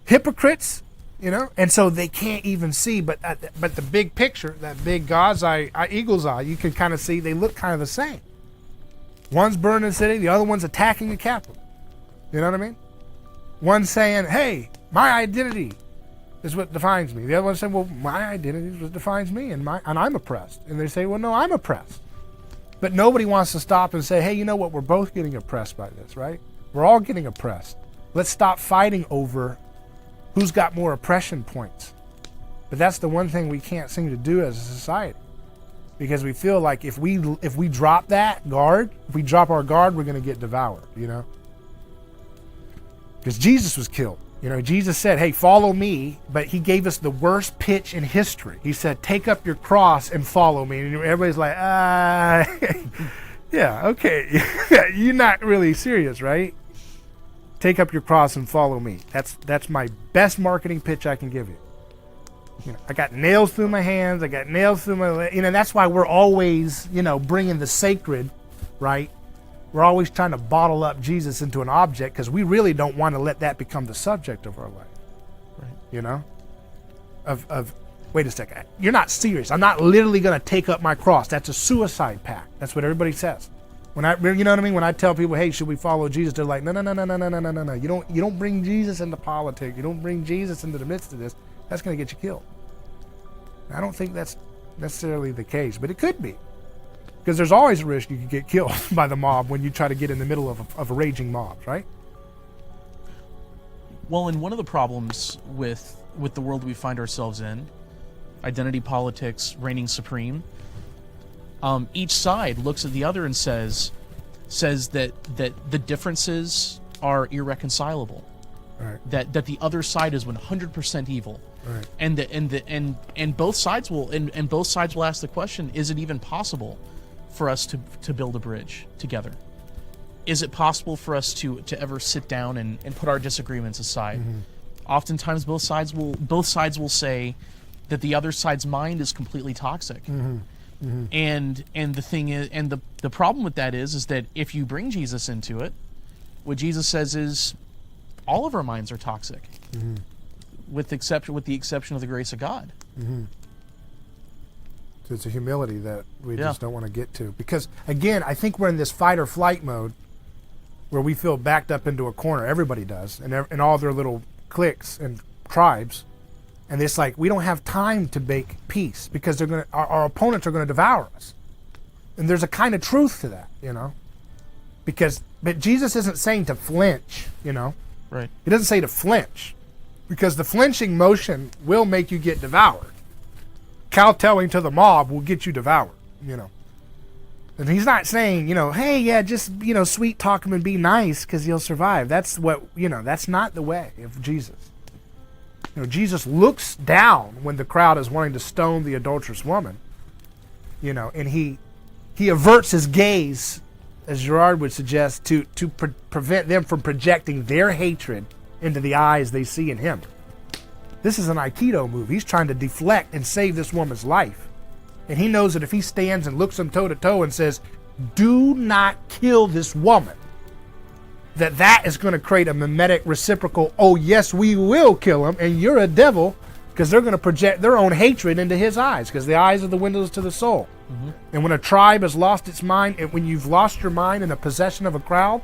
hypocrites. And so they can't even see, but the big picture, that big God's eye, eagle's eye, you can kind of see they look kind of the same. One's burning the city, the other one's attacking the capital. You know what I mean? One's saying, hey, my identity is what defines me. The other one's saying, well, my identity is what defines me, and I'm oppressed. And they say, well, no, I'm oppressed. But nobody wants to stop and say, hey, you know what? We're both getting oppressed by this, right? We're all getting oppressed. Let's stop fighting over who's got more oppression points. But that's the one thing we can't seem to do as a society, because we feel like if we drop that guard, if we drop our guard, we're going to get devoured, because Jesus was killed. Jesus said, hey, follow me, but he gave us the worst pitch in history. He said, take up your cross and follow me. And everybody's like, yeah, okay. You're not really serious, right? Take up your cross and follow me. That's my best marketing pitch I can give you. I got nails through my hands. I got nails through my legs. That's why we're always, bringing the sacred, right? We're always trying to bottle up Jesus into an object because we really don't want to let that become the subject of our life. Right. Wait a second. You're not serious. I'm not literally going to take up my cross. That's a suicide pact. That's what everybody says. When you know what I mean? When I tell people, hey, should we follow Jesus? They're like, no. You don't bring Jesus into politics. You don't bring Jesus into the midst of this. That's going to get you killed. And I don't think that's necessarily the case, but it could be. Because there's always a risk you could get killed by the mob when you try to get in the middle of a raging mob, right? Well, and one of the problems with the world we find ourselves in, identity politics reigning supreme, each side looks at the other and says that the differences are irreconcilable. Right. That the other side is 100% evil. Right. And both sides will ask the question, is it even possible for us to build a bridge together? Is it possible for us to ever sit down and put our disagreements aside? Mm-hmm. Oftentimes both sides will say that the other side's mind is completely toxic. Mm-hmm. Mm-hmm. And the thing is, and the problem with that is that if you bring Jesus into it, what Jesus says is all of our minds are toxic, mm-hmm. with the exception of the grace of God. Mm-hmm. So it's a humility that we just don't want to get to, because again, I think we're in this fight or flight mode where we feel backed up into a corner. Everybody does, and all their little cliques and tribes. And it's like we don't have time to make peace because our opponents are going to devour us. And there's a kind of truth to that, but Jesus isn't saying to flinch, Right. He doesn't say to flinch, because the flinching motion will make you get devoured. Kowtowing to the mob will get you devoured, And he's not saying, hey, yeah, just, sweet talk him and be nice because you'll survive. That's that's not the way of Jesus. Jesus looks down when the crowd is wanting to stone the adulterous woman, and he averts his gaze, as Girard would suggest, to prevent them from projecting their hatred into the eyes they see in him. This is an Aikido move. He's trying to deflect and save this woman's life. And he knows that if he stands and looks them toe to toe and says, do not kill this woman, that is going to create a mimetic reciprocal, oh yes, we will kill him, and you're a devil, because they're going to project their own hatred into his eyes, because the eyes are the windows to the soul. Mm-hmm. And when a tribe has lost its mind, and when you've lost your mind in the possession of a crowd,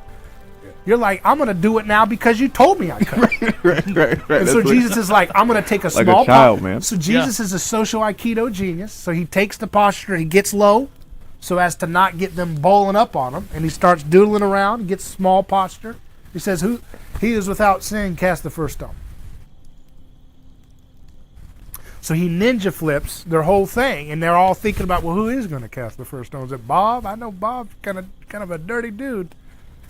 you're like, I'm going to do it now because you told me I could. right. And so Jesus is like, I'm going to take a like small a child, man. So Jesus is a social Aikido genius. So he takes the posture, he gets low so as to not get them bowling up on him, and he starts doodling around, gets small posture, He says, "Who he is without sin, cast the first stone." So he ninja flips their whole thing, and they're all thinking about, well, who is going to cast the first stone? Is it Bob? I know Bob's kind of a dirty dude.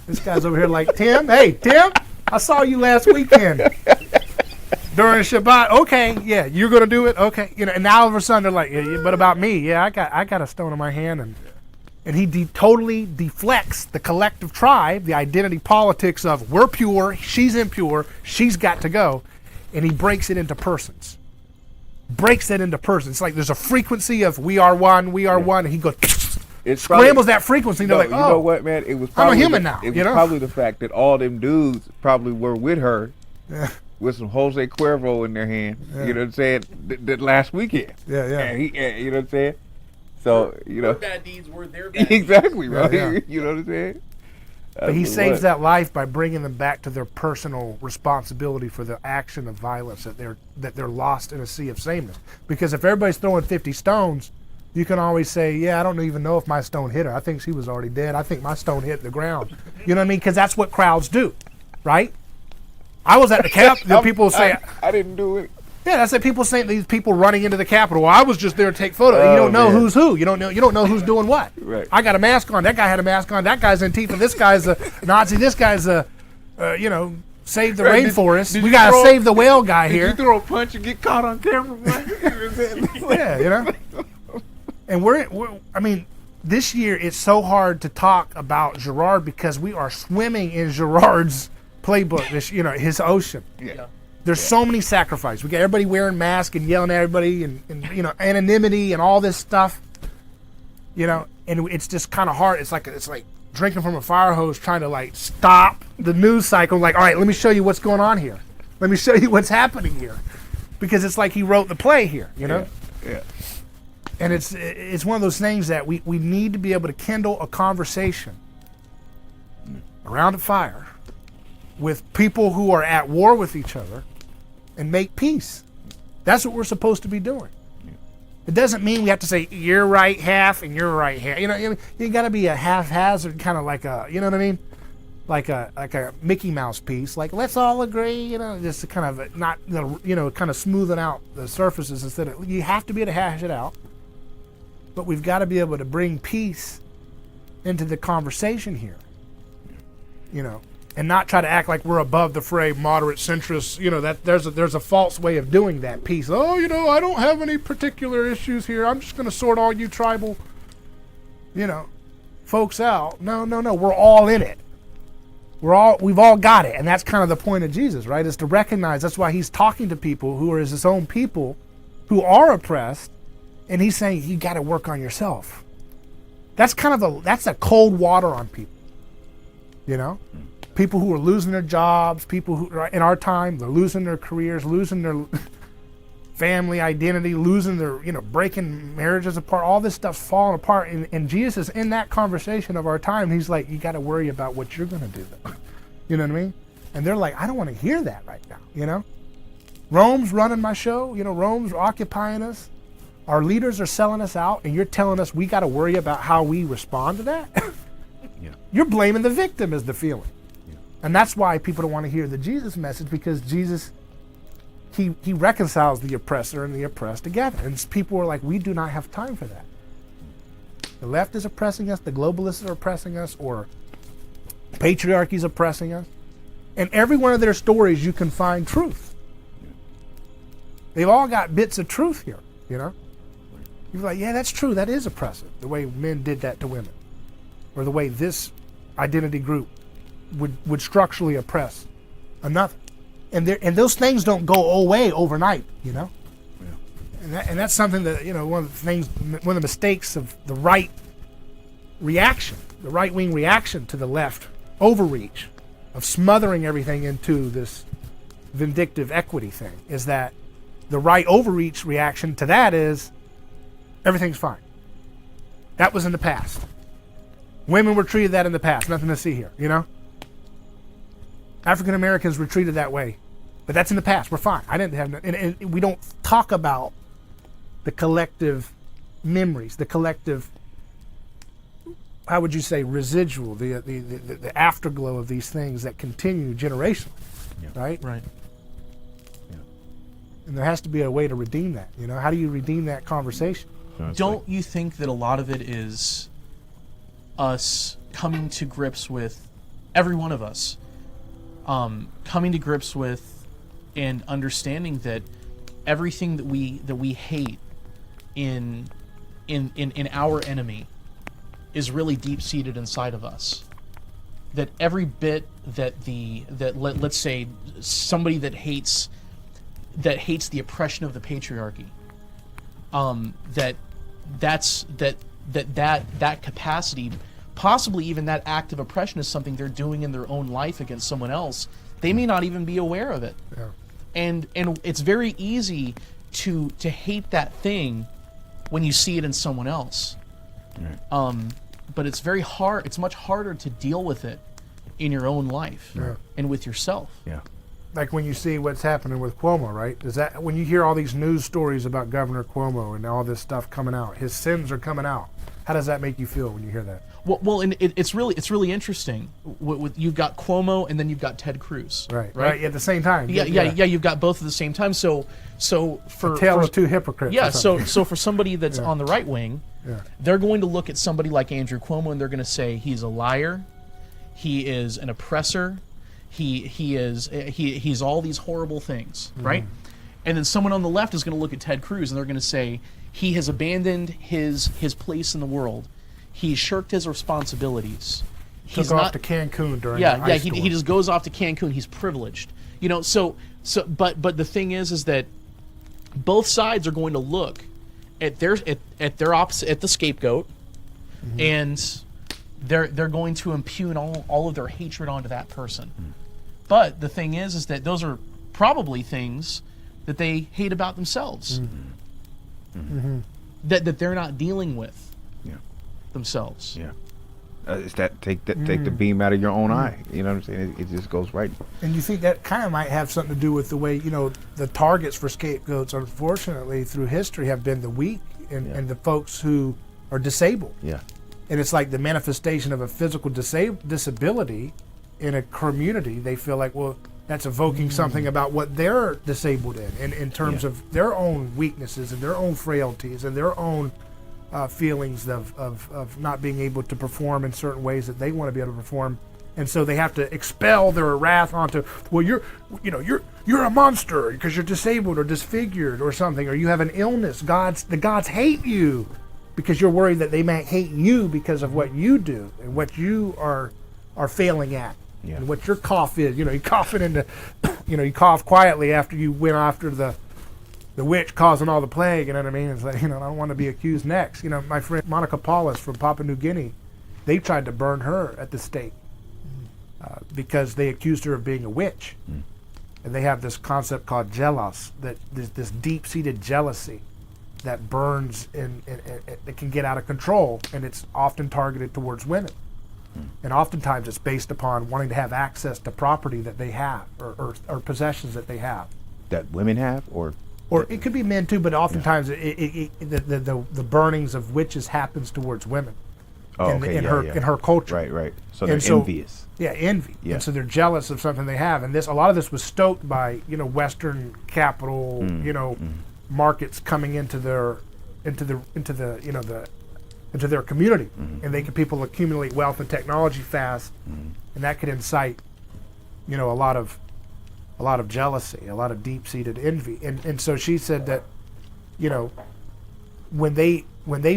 This guy's over here like, Tim. Hey, Tim, I saw you last weekend during Shabbat. Okay, yeah, you're going to do it. Okay, and now all of a sudden they're like, yeah, but about me, yeah, I got a stone in my hand, and he totally deflects the collective tribe, the identity politics of we're pure, she's impure, she's got to go, and he breaks it into persons. It's like there's a frequency of we are one, and he goes, It's scrambles that frequency. And they're like, you oh, know what, man? It was I'm probably a human now. It was probably the fact that all them dudes probably were with her with some Jose Cuervo in their hand. Yeah. You know what I'm saying? That last weekend. Yeah. And you know what I'm saying? So, Your bad deeds were their bad deeds. exactly, right? Yeah. You know what I'm saying? But he saves that life by bringing them back to their personal responsibility for the action of violence that they're lost in a sea of sameness. Because if everybody's throwing 50 stones, you can always say, yeah, I don't even know if my stone hit her. I think she was already dead. I think my stone hit the ground. You know what I mean? Because that's what crowds do, right? I was at the cap. People say, I didn't do it. yeah, that's like people saying these people running into the Capitol. Well, I was just there to take photos. You don't know who's who. You don't know who's doing what. Right. I got a mask on. That guy had a mask on. That guy's Antifa. This guy's a Nazi. This guy's a, save the rainforest. Did We you got to throw- save the whale guy Did here. you throw a punch and get caught on camera? Yeah. And this year it's so hard to talk about Gerard because we are swimming in Gerard's playbook. His ocean. Yeah. There's so many sacrifices. We got everybody wearing masks and yelling at everybody and anonymity and all this stuff. And it's just kind of hard. It's like drinking from a fire hose trying to like stop the news cycle. Like, all right, let me show you what's going on here. Let me show you what's happening here. Because it's like he wrote the play here, Yeah. And it's one of those things that we need to be able to kindle a conversation around a fire with people who are at war with each other and make peace. That's what we're supposed to be doing. It doesn't mean we have to say you're right half and you're right half. You got to be a haphazard kind of like a, you know what I mean? Like a Mickey Mouse piece. Like let's all agree, just to kind of not, kind of smoothing out the surfaces instead of you have to be able to hash it out. But we've got to be able to bring peace into the conversation here. And not try to act like we're above the fray, moderate, centrist. That there's a false way of doing that piece. Oh, I don't have any particular issues here. I'm just going to sort all you tribal, folks out. No. We're all in it. We've all got it, and that's kind of the point of Jesus, right? Is to recognize that's why he's talking to people who are his own people, who are oppressed, and he's saying you got to work on yourself. That's that's a cold water on people. People who are losing their jobs, people who are in our time, they're losing their careers, losing their family identity, losing their, breaking marriages apart, all this stuff's falling apart. And Jesus is in that conversation of our time. He's like, you got to worry about what you're going to do. You know what I mean? And they're like, I don't want to hear that right now, Rome's running my show, Rome's occupying us. Our leaders are selling us out, and you're telling us we got to worry about how we respond to that? Yeah. You're blaming the victim as the feeling. And that's why people don't want to hear the Jesus message, because Jesus, he reconciles the oppressor and the oppressed together. And people are like, we do not have time for that. The left is oppressing us, the globalists are oppressing us, or patriarchy is oppressing us. In every one of their stories, you can find truth. They've all got bits of truth here, You're like, yeah, that's true. That is oppressive, the way men did that to women, or the way this identity group would structurally oppress another, and those things don't go away overnight, Yeah. and that's something that one of the mistakes of the right reaction, the right wing reaction to the left overreach of smothering everything into this vindictive equity thing, is that the right overreach reaction to that is everything's fine. That was in the past. Women were treated that in the past. Nothing to see here, African Americans were treated that way, but that's in the past. We're fine. I didn't have, and we don't talk about the collective memories, the collective how would you say, residual, the afterglow of these things that continue generationally, right? Right. And there has to be a way to redeem that. You know, how do you redeem that conversation? Don't you think that a lot of it is us coming to grips with, every one of us, coming to grips with and understanding that everything that we hate in our enemy is really deep seated inside of us. That every bit let's say somebody that hates the oppression of the patriarchy, that capacity, possibly even that act of oppression, is something they're doing in their own life against someone else. They may not even be aware of it. Yeah. And it's very easy to hate that thing when you see it in someone else. Right. But it's very hard. It's much harder to deal with it in your own life and with yourself. Yeah. Like when you see what's happening with Cuomo, right? Is that when you hear all these news stories about Governor Cuomo and all this stuff coming out, his sins are coming out. How does that make you feel when you hear that? Well, and it's really interesting. You've got Cuomo and then you've got Ted Cruz. Right. At the same time. Yeah. You've got both at the same time. So for a tale of two hypocrites. Yeah. or something. So for somebody that's on the right wing, they're going to look at somebody like Andrew Cuomo and they're going to say he's a liar, he is an oppressor, he's all these horrible things, right? And then someone on the left is going to look at Ted Cruz and they're going to say he has abandoned his place in the world. He shirked his responsibilities. Took off to Cancun during the ice storm. He just goes off to Cancun. He's privileged, you know. But the thing is that both sides are going to look at their opposite, at the scapegoat, and they're going to impugn all of their hatred onto that person. But the thing is that those are probably things that they hate about themselves, that they're not dealing with themselves. Yeah. It's that take the beam out of your own eye. You know what I'm saying? It just goes right. And you think that kind of might have something to do with the way, you know, the targets for scapegoats, unfortunately, through history have been the weak and the folks who are disabled. Yeah. And it's like the manifestation of a physical disability in a community. They feel like, well, that's evoking something about what they're disabled in terms of their own weaknesses and their own frailties and their own feelings of not being able to perform in certain ways that they want to be able to perform, and so they have to expel their wrath onto, well, you're a monster because you're disabled or disfigured or something, or you have an illness. The gods hate you because you're worried that they might hate you because of what you do and what you are failing at, and what your cough is. You know, you coughing into, you cough quietly after you went after the witch causing all the plague, you know what I mean? It's like, I don't want to be accused next. You know, my friend Monica Paulus from Papua New Guinea, they tried to burn her at the stake because they accused her of being a witch. And they have this concept called jealous, that this deep-seated jealousy that burns and it can get out of control, and it's often targeted towards women. And oftentimes it's based upon wanting to have access to property that they have or possessions that they have. That women have, or it could be men too, but oftentimes the burnings of witches happens towards women. In her culture. Right. So they're envious. Yeah, envy. Yeah. And so they're jealous of something they have. And a lot of this was stoked by, Western capital, markets coming into their community, and people accumulate wealth and technology fast, and that could incite, a lot of jealousy, a lot of deep-seated envy, and so she said that, when they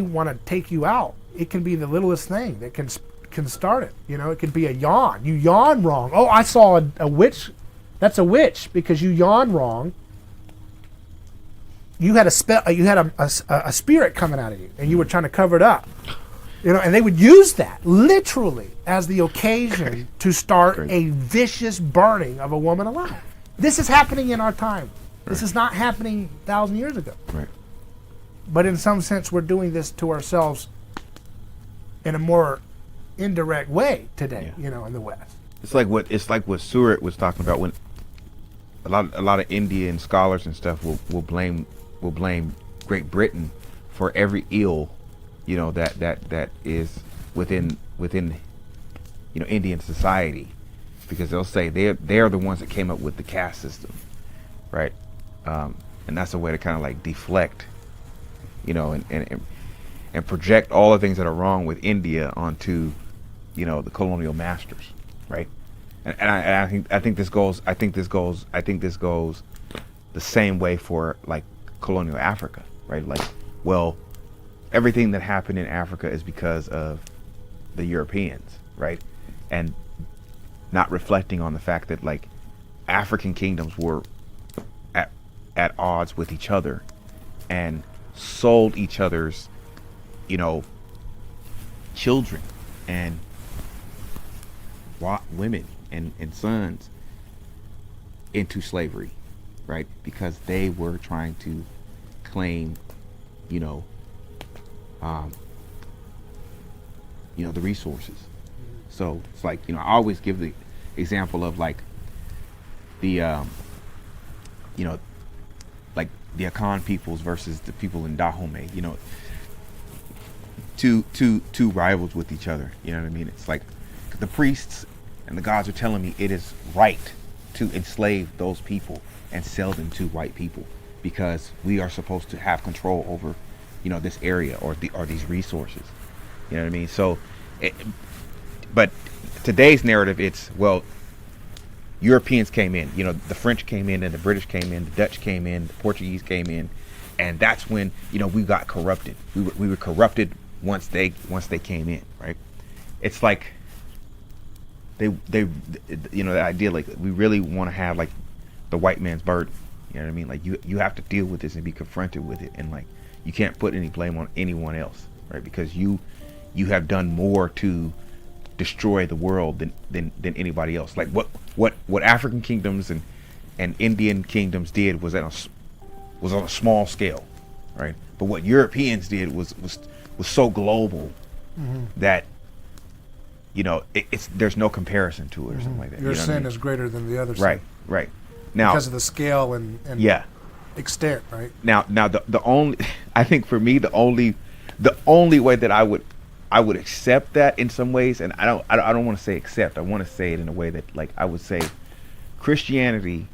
want to take you out, it can be the littlest thing that can start it. It could be a yawn. You yawn wrong. Oh, I saw a witch. That's a witch because you yawn wrong. You had a spirit coming out of you, and you were trying to cover it up. And they would use that literally as the occasion to start a vicious burning of a woman alive. This is happening in our time. This is not happening 1,000 years ago. Right. But in some sense, we're doing this to ourselves in a more indirect way today, in the West. It's like what Surratt was talking about, when a lot of Indian scholars and stuff will blame Great Britain for every ill, that is within Indian society, because they'll say they're the ones that came up with the caste system, right? And that's a way to kind of like deflect, and project all the things that are wrong with India onto, the colonial masters, right? And I think this goes the same way for like colonial Africa, right? Like, well, everything that happened in Africa is because of the Europeans, right? And not reflecting on the fact that like African kingdoms were at odds with each other and sold each other's, children and women and sons into slavery, right? Because they were trying to claim, the resources. So it's like, I always give the example of like the, like the Akan peoples versus the people in Dahomey, two rivals with each other. You know what I mean? It's like the priests and the gods are telling me it is right to enslave those people and sell them to white people because we are supposed to have control over, this area or these resources. You know what I mean? So, but today's narrative, it's, well, Europeans came in, the French came in and the British came in, the Dutch came in, the Portuguese came in, and that's when, we got corrupted. We were corrupted once they came in, right? It's like they the idea, like, we really want to have like the white man's burden. You know what I mean? Like, you have to deal with this and be confronted with it, and like you can't put any blame on anyone else, right? Because you have done more to destroy the world than anybody else. Like what African kingdoms and Indian kingdoms did was on a small scale, right? But what Europeans did was so global that there's no comparison to it or something like that. Your sin sin is greater than the other sin. Right. Now, because of the scale and extent, right? Now the only, I think for me, the only way that I would accept that in some ways, and I don't want to say accept, I want to say it in a way that, like, I would say Christianity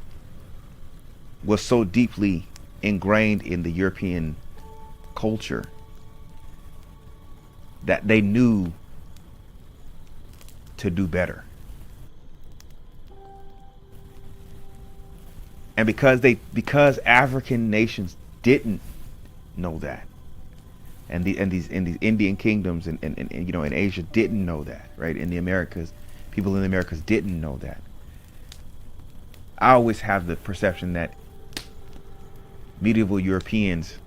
was so deeply ingrained in the European culture that they knew to do better. And because African nations didn't know that, and these Indian kingdoms and in Asia didn't know that, right? In the Americas, people in the Americas didn't know that. I always have the perception that medieval Europeans,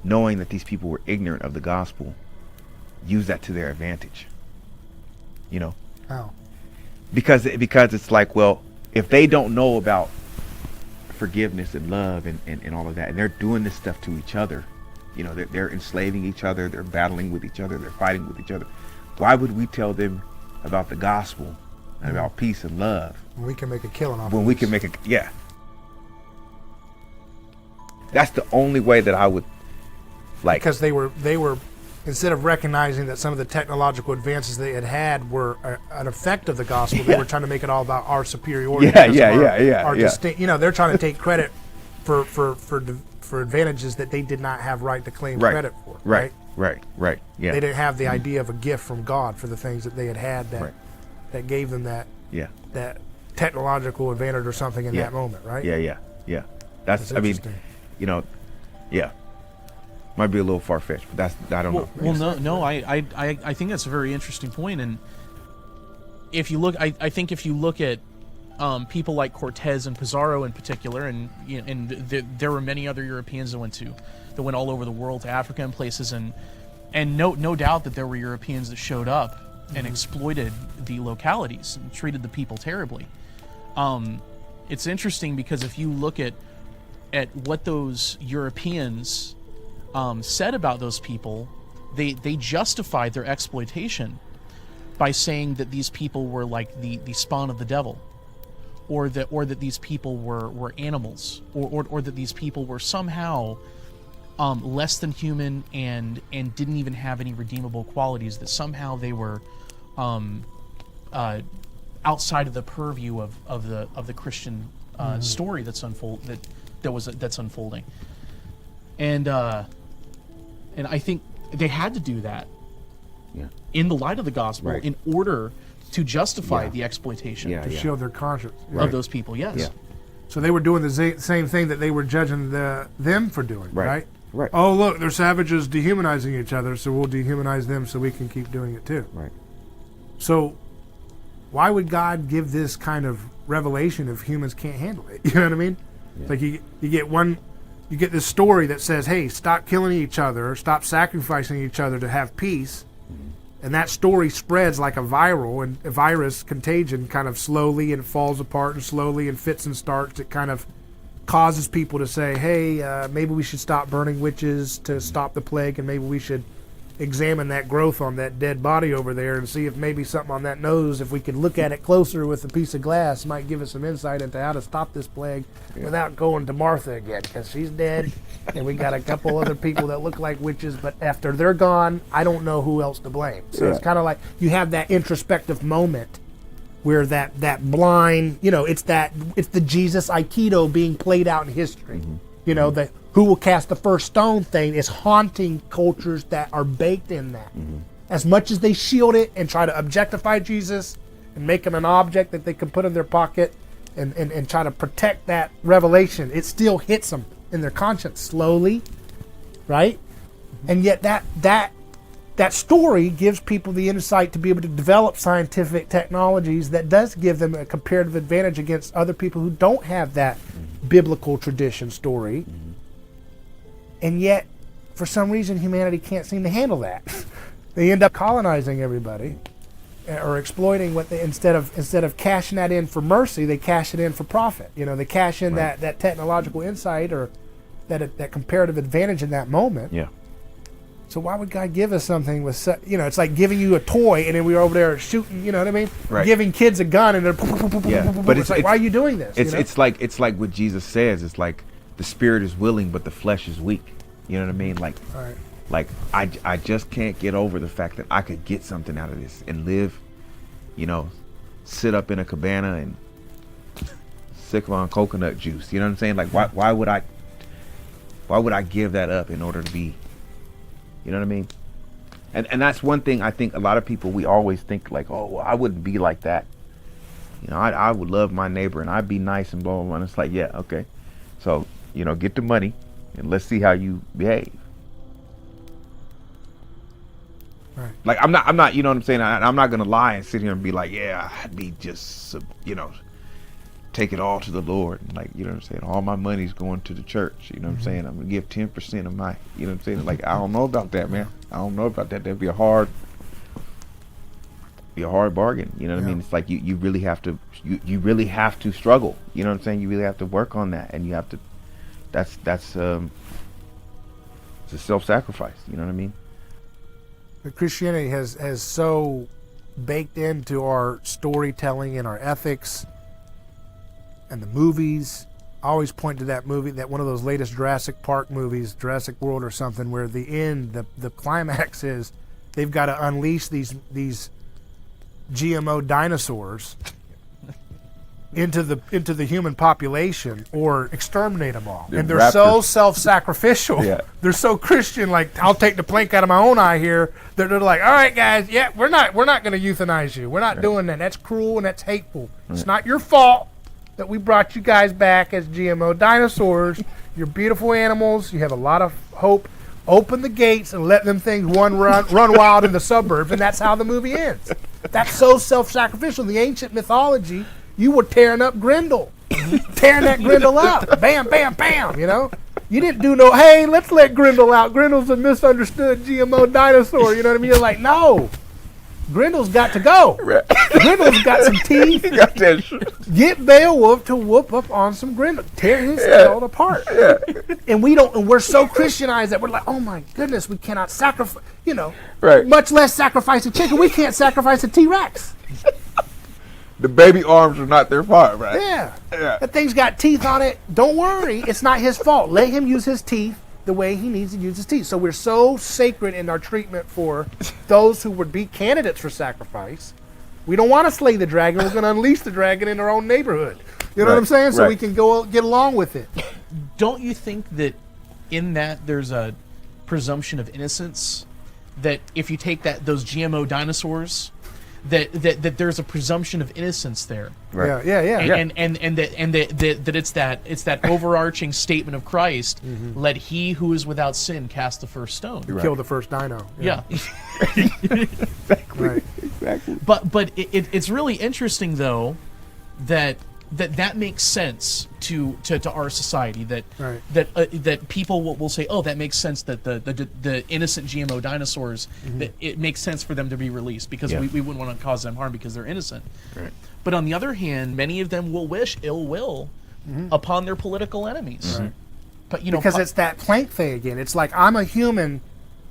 knowing that these people were ignorant of the gospel, used that to their advantage. How? Because it's like, well, if they don't know about forgiveness and love and all of that, and they're doing this stuff to each other, they're enslaving each other, they're battling with each other, they're fighting with each other, why would we tell them about the gospel and about peace and love when we can make a killing off when we can make that's the only way that I would like, because they were instead of recognizing that some of the technological advances they had were an effect of the gospel, they were trying to make it all about our superiority. Our distinct, they're trying to take credit for advantages that they did not have right to claim credit for. Right. Yeah. They didn't have the idea of a gift from God for the things that they had that gave them that technological advantage or something in that moment, right? Yeah. That's I mean, interesting. Might be a little far-fetched, but I don't know. Well, I think that's a very interesting point. And if you look, I think if you look at people like Cortez and Pizarro in particular, and there were many other Europeans that went all over the world to Africa and places, and no doubt that there were Europeans that showed up and exploited the localities and treated the people terribly. It's interesting because if you look at what those Europeans said about those people, they justified their exploitation by saying that these people were like the spawn of the devil, or that these people were animals, or that these people were somehow less than human and didn't even have any redeemable qualities, that somehow they were outside of the purview of the Christian story that's unfolding. And I think they had to do that in the light of the gospel in order to justify the exploitation To shield their conscience. of those people. Yes. Yeah. So they were doing the same thing that they were judging them for doing, right? Right. Oh, look, they're savages dehumanizing each other, so we'll dehumanize them so we can keep doing it too. Right. So why would God give this kind of revelation if humans can't handle it? You know what I mean? It's like you get this story that says, hey, stop killing each other, stop sacrificing each other to have peace. And that story spreads like a virus contagion, kind of slowly, and falls apart and slowly and fits and starts. It kind of causes people to say, hey, maybe we should stop burning witches to stop the plague, and maybe we should examine that growth on that dead body over there and see if maybe something on that nose, if we could look at it closer with a piece of glass, might give us some insight into how to stop this plague without going to Martha again, because she's dead, and we got a couple other people that look like witches, but after they're gone, I don't know who else to blame. So it's kind of like you have that introspective moment where that blind, it's the Jesus Aikido being played out in history. The who will cast the first stone thing is haunting cultures that are baked in that. As much as they shield it and try to objectify Jesus and make him an object that they can put in their pocket and try to protect that revelation, it still hits them in their conscience slowly, right? And yet that story gives people the insight to be able to develop scientific technologies that does give them a comparative advantage against other people who don't have that biblical tradition story. And yet, for some reason, humanity can't seem to handle that. They end up colonizing everybody, or exploiting what they instead of cashing that in for mercy, they cash it in for profit. They cash in that technological insight or that comparative advantage in that moment. Yeah. So why would God give us something with it's like giving you a toy and then we're over there shooting, you know what I mean? Right. Giving kids a gun and they're But it's like, why are you doing this? It's like what Jesus says. It's like the spirit is willing, but the flesh is weak. You know what I mean? Like I just can't get over the fact that I could get something out of this and live, sit up in a cabana and sip on coconut juice. You know what I'm saying? Like why would I give that up in order to be, you know what I mean? And that's one thing I think a lot of people, we always think like, oh, well, I wouldn't be like that. I would love my neighbor and I'd be nice and blah, blah, blah. And it's like, yeah, okay. So, get the money and let's see how you behave. Right. Like I'm not, you know what I'm saying? I'm not going to lie and sit here and be like, yeah, I'd be just, take it all to the Lord. Like, you know what I'm saying? All my money's going to the church. You know what I'm saying? I'm going to give 10% of my, you know what I'm saying? Like, I don't know about that, man. I don't know about that. That'd be a hard bargain. You know what I mean? It's like you really have to, you really have to struggle. You know what I'm saying? You really have to work on that. And you have to, that's it's a self-sacrifice. You know what I mean? But Christianity has so baked into our storytelling and our ethics and the movies. I always point to that movie, that one of those latest Jurassic Park movies, Jurassic World or something, where the end, the climax is they've got to unleash these GMO dinosaurs into the human population or exterminate them all. And they're so self-sacrificial. Yeah. They're so Christian, like, I'll take the plank out of my own eye here. They're like, all right, guys, we're not going to euthanize you. We're not doing that. That's cruel and that's hateful. It's not your fault that we brought you guys back as GMO dinosaurs. You're beautiful animals. You have a lot of hope. Open the gates and let them things run wild in the suburbs, and that's how the movie ends. That's so self-sacrificial. In the ancient mythology, you were tearing up Grendel. Tearing that Grendel up. Bam, bam, bam, You didn't do hey, let's let Grendel out. Grendel's a misunderstood GMO dinosaur, you know what I mean? You're like, no. Grendel's got to go. Grendel's got some teeth. Get Beowulf to whoop up on some Grendel. Tear his skull apart. Yeah. And we're so Christianized that we're like, oh my goodness, we cannot sacrifice, much less sacrifice a chicken. We can't sacrifice a T-Rex. The baby arms are not their fault, right? Yeah. That thing's got teeth on it. Don't worry, it's not his fault. Let him use his teeth the way he needs to use his teeth. So we're so sacred in our treatment for those who would be candidates for sacrifice. We don't want to slay the dragon. We're going to unleash the dragon in our own neighborhood. You know what I'm saying? So we can go get along with it. Don't you think that in that there's a presumption of innocence? That if you take those GMO dinosaurs, that there's a presumption of innocence there. Right. Yeah. And that it's that overarching statement of Christ, let he who is without sin cast the first stone. Kill the first dino. Yeah. Right. Exactly. But it's really interesting though that makes sense to our society, that Right. that people will say, oh, that makes sense, that the innocent GMO dinosaurs, that it makes sense for them to be released because we wouldn't want to cause them harm because they're innocent. Right. But on the other hand, many of them will wish ill will upon their political enemies. Right. But you know, Because it's that plank thing again. It's like I'm a human,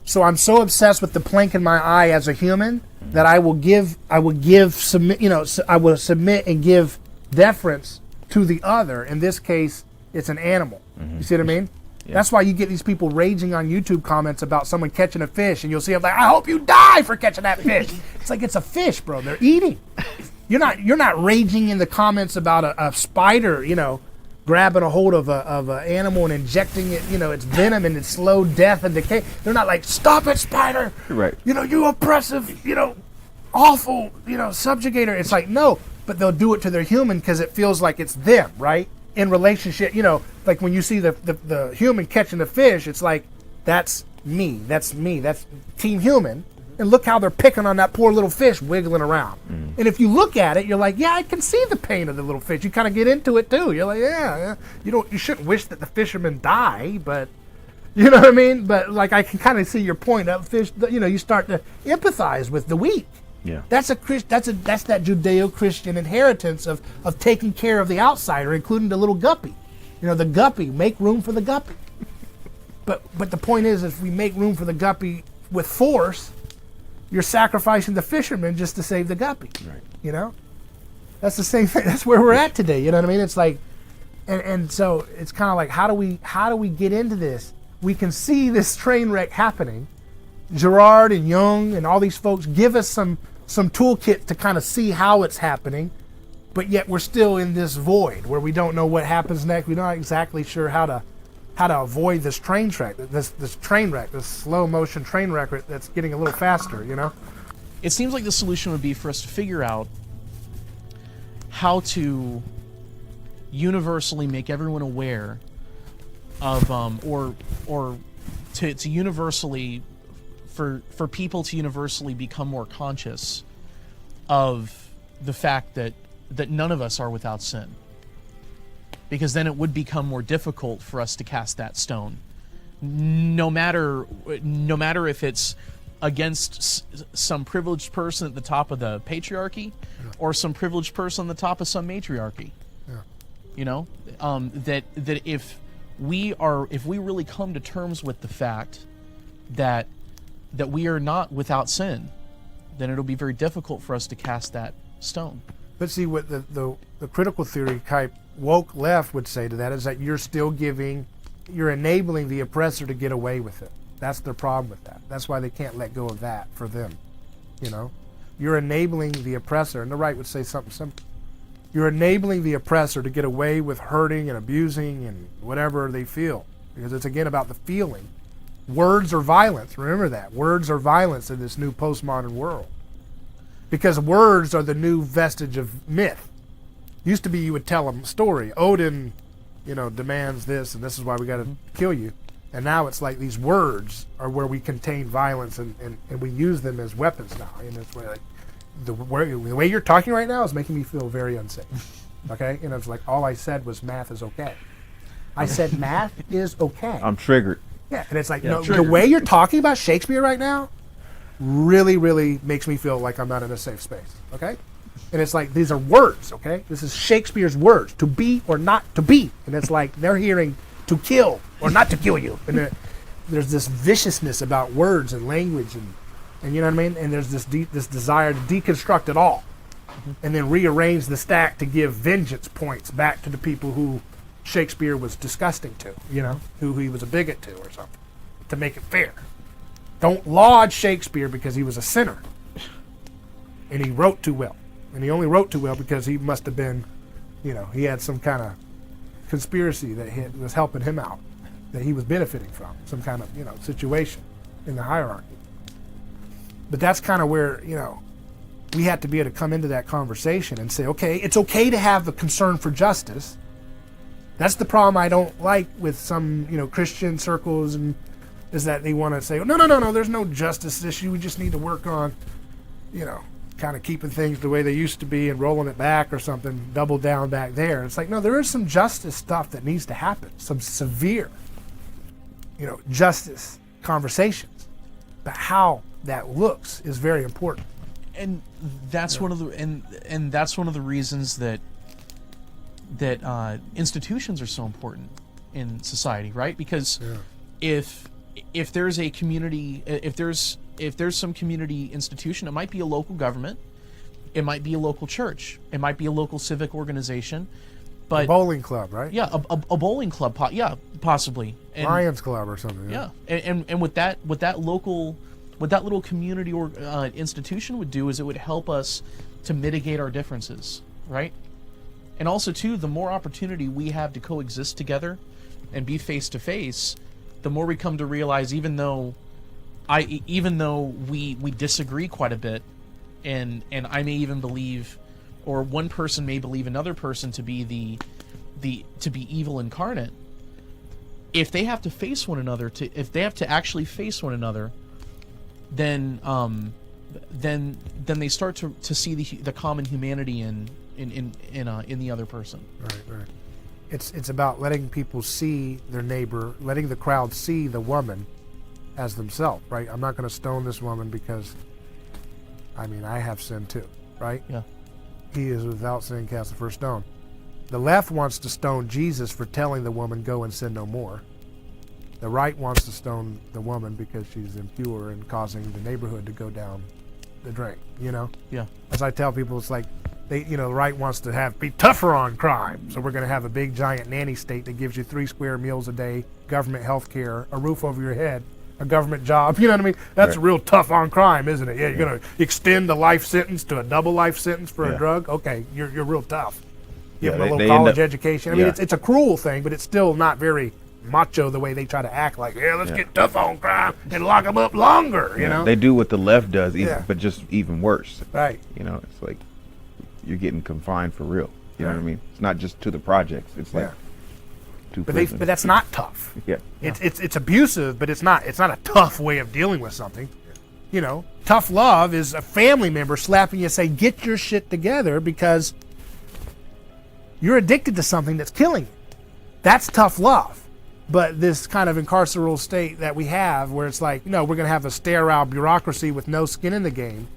so I'm so obsessed with the plank in my eye as a human that I will submit and give deference to the other. In this case, it's an animal. You see what I mean? Yeah. That's why you get these people raging on YouTube comments about someone catching a fish, and you'll see them like, I hope you die for catching that fish. It's like, it's a fish, bro. They're eating. You're not raging in the comments about a spider, grabbing a hold of a animal and injecting it, its venom and its slow death and decay. They're not like, stop it, spider. Right. You oppressive, awful, subjugator. It's like, no, but they'll do it to their human because it feels like it's them, right? In relationship, like when you see the human catching the fish, it's like, that's me, that's Team Human. And look how they're picking on that poor little fish wiggling around. And if you look at it, you're like, yeah, I can see the pain of the little fish. You kind of get into it too. You're like, yeah. You shouldn't wish that the fishermen die, but you know what I mean? But like, I can kind of see your point. That fish, you start to empathize with the weak. Yeah. That's that Judeo-Christian inheritance of taking care of the outsider, including the little guppy. The guppy, make room for the guppy. But the point is, if we make room for the guppy with force, you're sacrificing the fisherman just to save the guppy. Right. That's the same thing. That's where we're at today. You know what I mean? It's like, and so it's kind of like, how do we get into this? We can see this train wreck happening. Girard and Jung and all these folks give us some toolkit to kind of see how it's happening, but yet we're still in this void where we don't know what happens next. We're not exactly sure how to avoid this train wreck, this slow motion train wreck that's getting a little faster. It seems like the solution would be for us to figure out how to universally make everyone aware of, or to universally, for people to universally become more conscious of the fact that none of us are without sin. Because then it would become more difficult for us to cast that stone. No matter if it's against some privileged person at the top of the patriarchy, or some privileged person on the top of some matriarchy. That if we really come to terms with the fact that we are not without sin, then it'll be very difficult for us to cast that stone. But see, what the critical theory type woke left would say to that is that you're enabling the oppressor to get away with it. That's their problem with that. That's why they can't let go of that for them. You're enabling the oppressor, and the right would say something simple. You're enabling the oppressor to get away with hurting and abusing and whatever they feel, because it's again about the feeling. Words are violence. Remember that. Words are violence in this new postmodern world. Because words are the new vestige of myth. Used to be you would tell them a story. Odin, demands this, and this is why we got to kill you. And now it's like these words are where we contain violence, and we use them as weapons now. And it's where, like, the way you're talking right now is making me feel very unsafe. Okay? It's like all I said was math is okay. I said math is okay. I'm triggered. Yeah, and it's like, the way you're talking about Shakespeare right now really, really makes me feel like I'm not in a safe space, okay? And it's like, these are words, okay? This is Shakespeare's words, to be or not to be. And it's like, they're hearing to kill or not to kill you. And there's this viciousness about words and language, and you know what I mean? And there's this desire to deconstruct it all and then rearrange the stack to give vengeance points back to the people who Shakespeare was disgusting to, who he was a bigot to or something, to make it fair. Don't laud Shakespeare because he was a sinner and he wrote too well. And he only wrote too well because he must have been, he had some kind of conspiracy that was helping him out, that he was benefiting from, some kind of, situation in the hierarchy. But that's kind of where, we have to be able to come into that conversation and say, okay, it's okay to have a concern for justice. That's the problem I don't like with some, Christian circles, and is that they want to say, no, there's no justice issue. We just need to work on, kind of keeping things the way they used to be and rolling it back or something, double down back there. It's like, no, there is some justice stuff that needs to happen, some severe, justice conversations. But how that looks is very important. And that's one of the and that's one of the reasons that institutions are so important in society, right? Because if there's a community, if there's some community institution, it might be a local government, it might be a local church, it might be a local civic organization, but a bowling club, right? Yeah, a bowling club, possibly. And, Lions Club or something. Yeah, and what that little community or institution would do is it would help us to mitigate our differences, right? And also, too, the more opportunity we have to coexist together and be face to face, the more we come to realize, even though we disagree quite a bit, and I may even believe, or one person may believe another person to be to be evil incarnate, if they have to face one another, if they have to actually face one another, then they start to see the common humanity in the other person. Right. It's about letting people see their neighbor, letting the crowd see the woman as themselves, right? I'm not going to stone this woman because, I have sin too, right? Yeah. He is without sin cast the first stone. The left wants to stone Jesus for telling the woman, go and sin no more. The right wants to stone the woman because she's impure and causing the neighborhood to go down the drain, Yeah. As I tell people, it's like, the right wants to be tougher on crime. So we're going to have a big giant nanny state that gives you 3 square meals a day, government health care, a roof over your head, a government job. You know what I mean? That's Right. real tough on crime, isn't it? Yeah, you're going to extend the life sentence to a double life sentence for a drug? Okay, you're real tough. Give them a little college education. It's a cruel thing, but it's still not very macho the way they try to act like, let's get tough on crime and lock them up longer, you know? They do what the left does, Yeah. but just even worse. Right. It's like you're getting confined for real. You know what I mean? It's not just to the projects. It's like to But prison. that's not tough. Yeah. It's abusive, but it's not a tough way of dealing with something. Tough love is a family member slapping you and saying, get your shit together because you're addicted to something that's killing you. That's tough love. But this kind of incarceral state that we have where it's like, we're going to have a sterile bureaucracy with no skin in the game.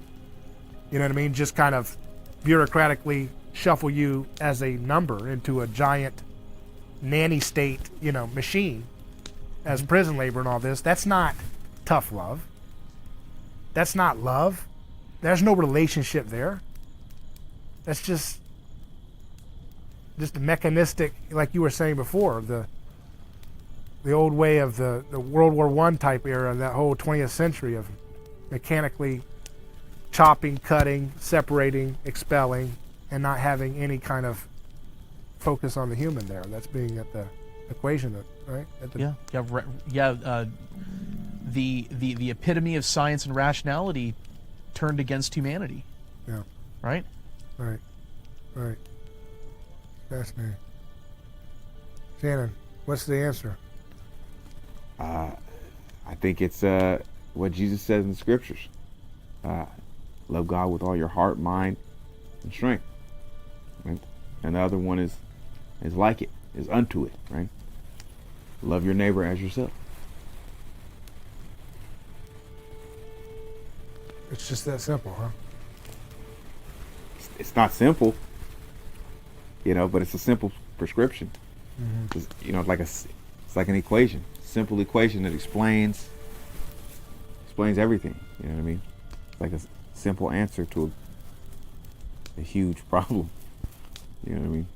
You know what I mean? Just kind of bureaucratically shuffle you as a number into a giant nanny state, machine as prison labor and all this. That's not tough love. That's not love. There's no relationship there. That's just a mechanistic, like you were saying before, the old way of the World War I type era, that whole 20th century of mechanically chopping, cutting, separating, expelling, and not having any kind of focus on the human there. That's being at the equation, right? The epitome of science and rationality turned against humanity. Yeah. Right? Right. Fascinating. Shannon, what's the answer? I think it's what Jesus says in the scriptures. Love God with all your heart, mind, and strength. Right? And the other one is like it, is unto it, right? Love your neighbor as yourself. It's just that simple, huh? It's not simple, but it's a simple prescription. Mm-hmm. It's like an equation, simple equation that explains everything. You know what I mean? It's like a simple answer to a huge problem. You know what I mean?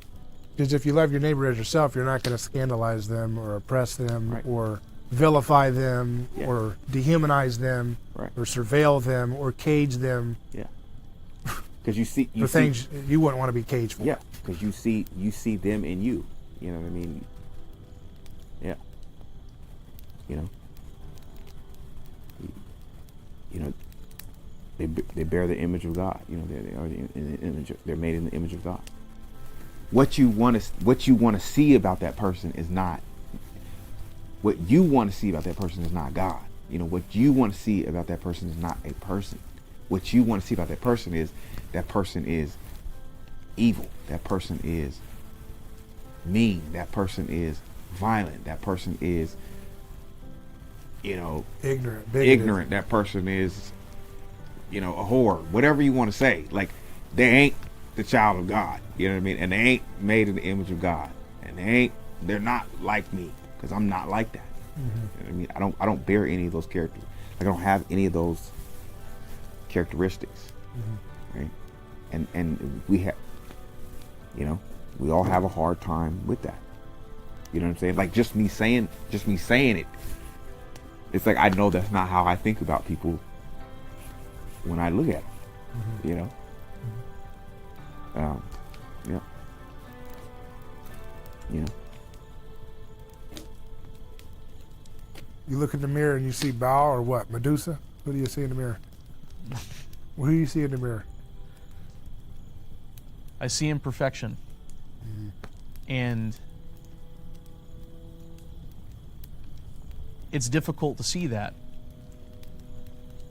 Because if you love your neighbor as yourself, you're not going to scandalize them or oppress them Right. or vilify them Yeah. or dehumanize them Right. or surveil them or cage them Yeah. Because you see for things you wouldn't want to be caged for. Yeah, because you see them in you. You know what I mean? Yeah. You know. You know. They bear the image of God. You know, they are in the image. They're made in the image of God. What you want to see about that person is not. What you want to see about that person is not God. You know, what you want to see about that person is not a person. What you want to see about that person is evil. That person is mean. That person is violent. That person is, you know, Ignorant. Bigoted. ignorant. That person is, you know, a whore. Whatever you want to say. Like, they ain't the child of God. You know what I mean? And they ain't made in the image of God. And they're not like me, because I'm not like that. You know what I mean? I don't bear any of those characters. I don't have any of those characteristics. Right? And we have, you know, we all have a hard time with that. You know what I'm saying? Like, just me saying it, it's like, I know that's not how I think about people when I look at them. You know? Yeah. You know? You look in the mirror and you see Baal or what? Medusa? Who do you see in the mirror? Who do you see in the mirror? I see imperfection. And it's difficult to see that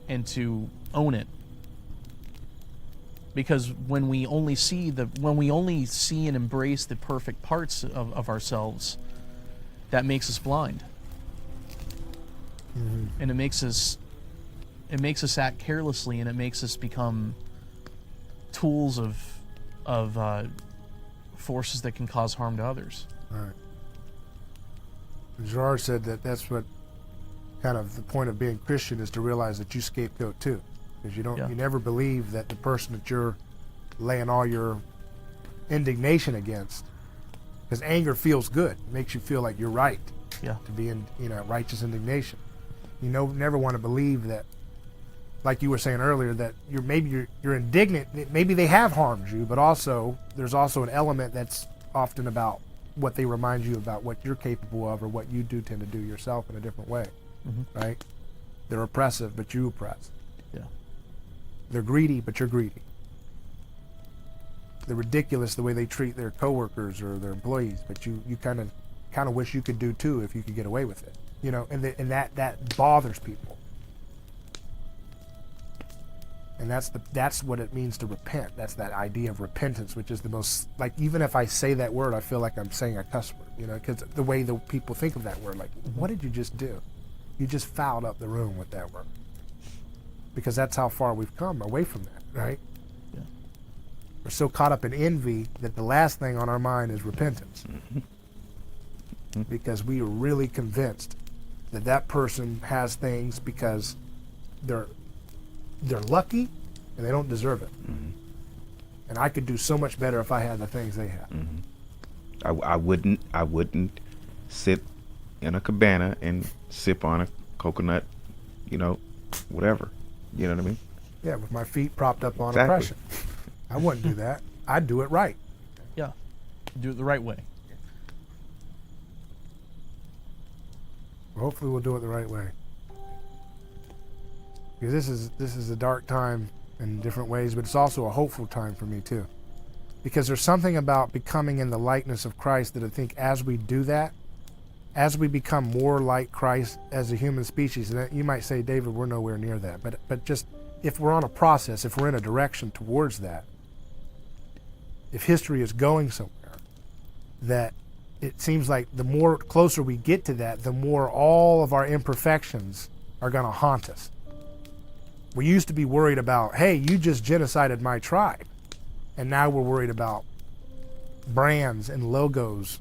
and to own it. Because when we only see and embrace the perfect parts of ourselves, that makes us blind. And it makes us act carelessly, and it makes us become tools of forces that can cause harm to others. Right. Gerard said that's what kind of the point of being Christian is, to realize that you scapegoat too, because you never believe that the person that you're laying all your indignation against, because anger feels good, it makes you feel like you're right. Yeah. To be in righteous indignation. You never want to believe that, like you were saying earlier, that you're indignant. Maybe they have harmed you, but also there's also an element that's often about what they remind you about what you're capable of, or what you do tend to do yourself in a different way. Right? They're oppressive, but you oppress. Yeah. They're greedy, but you're greedy. They're ridiculous the way they treat their coworkers or their employees, but you kind of wish you could do too if you could get away with it. You know, and that bothers people. And that's what it means to repent. That's that idea of repentance, which is the most, like, even if I say that word, I feel like I'm saying a cuss word, you know, because the way the people think of that word, like, what did you just do? You just fouled up the room with that word. Because that's how far we've come away from that, right? Yeah. We're so caught up in envy that the last thing on our mind is repentance. Because we are really convinced that person has things because they're lucky and they don't deserve it. And I could do so much better if I had the things they have. I wouldn't sit in a cabana and sip on a coconut, you know, whatever. You know what I mean? Yeah, with my feet propped up on Exactly. oppression. I wouldn't do that. I'd do it right. Yeah. Do it the right way. Hopefully we'll do it the right way. Because this is a dark time in different ways, but it's also a hopeful time for me too. Because there's something about becoming in the likeness of Christ that I think as we do that, as we become more like Christ as a human species, and you might say, David, we're nowhere near that, but just if we're on a process, if we're in a direction towards that, if history is going somewhere, that it seems like the more closer we get to that, the more all of our imperfections are going to haunt us. We used to be worried about, hey, you just genocided my tribe. And now we're worried about brands and logos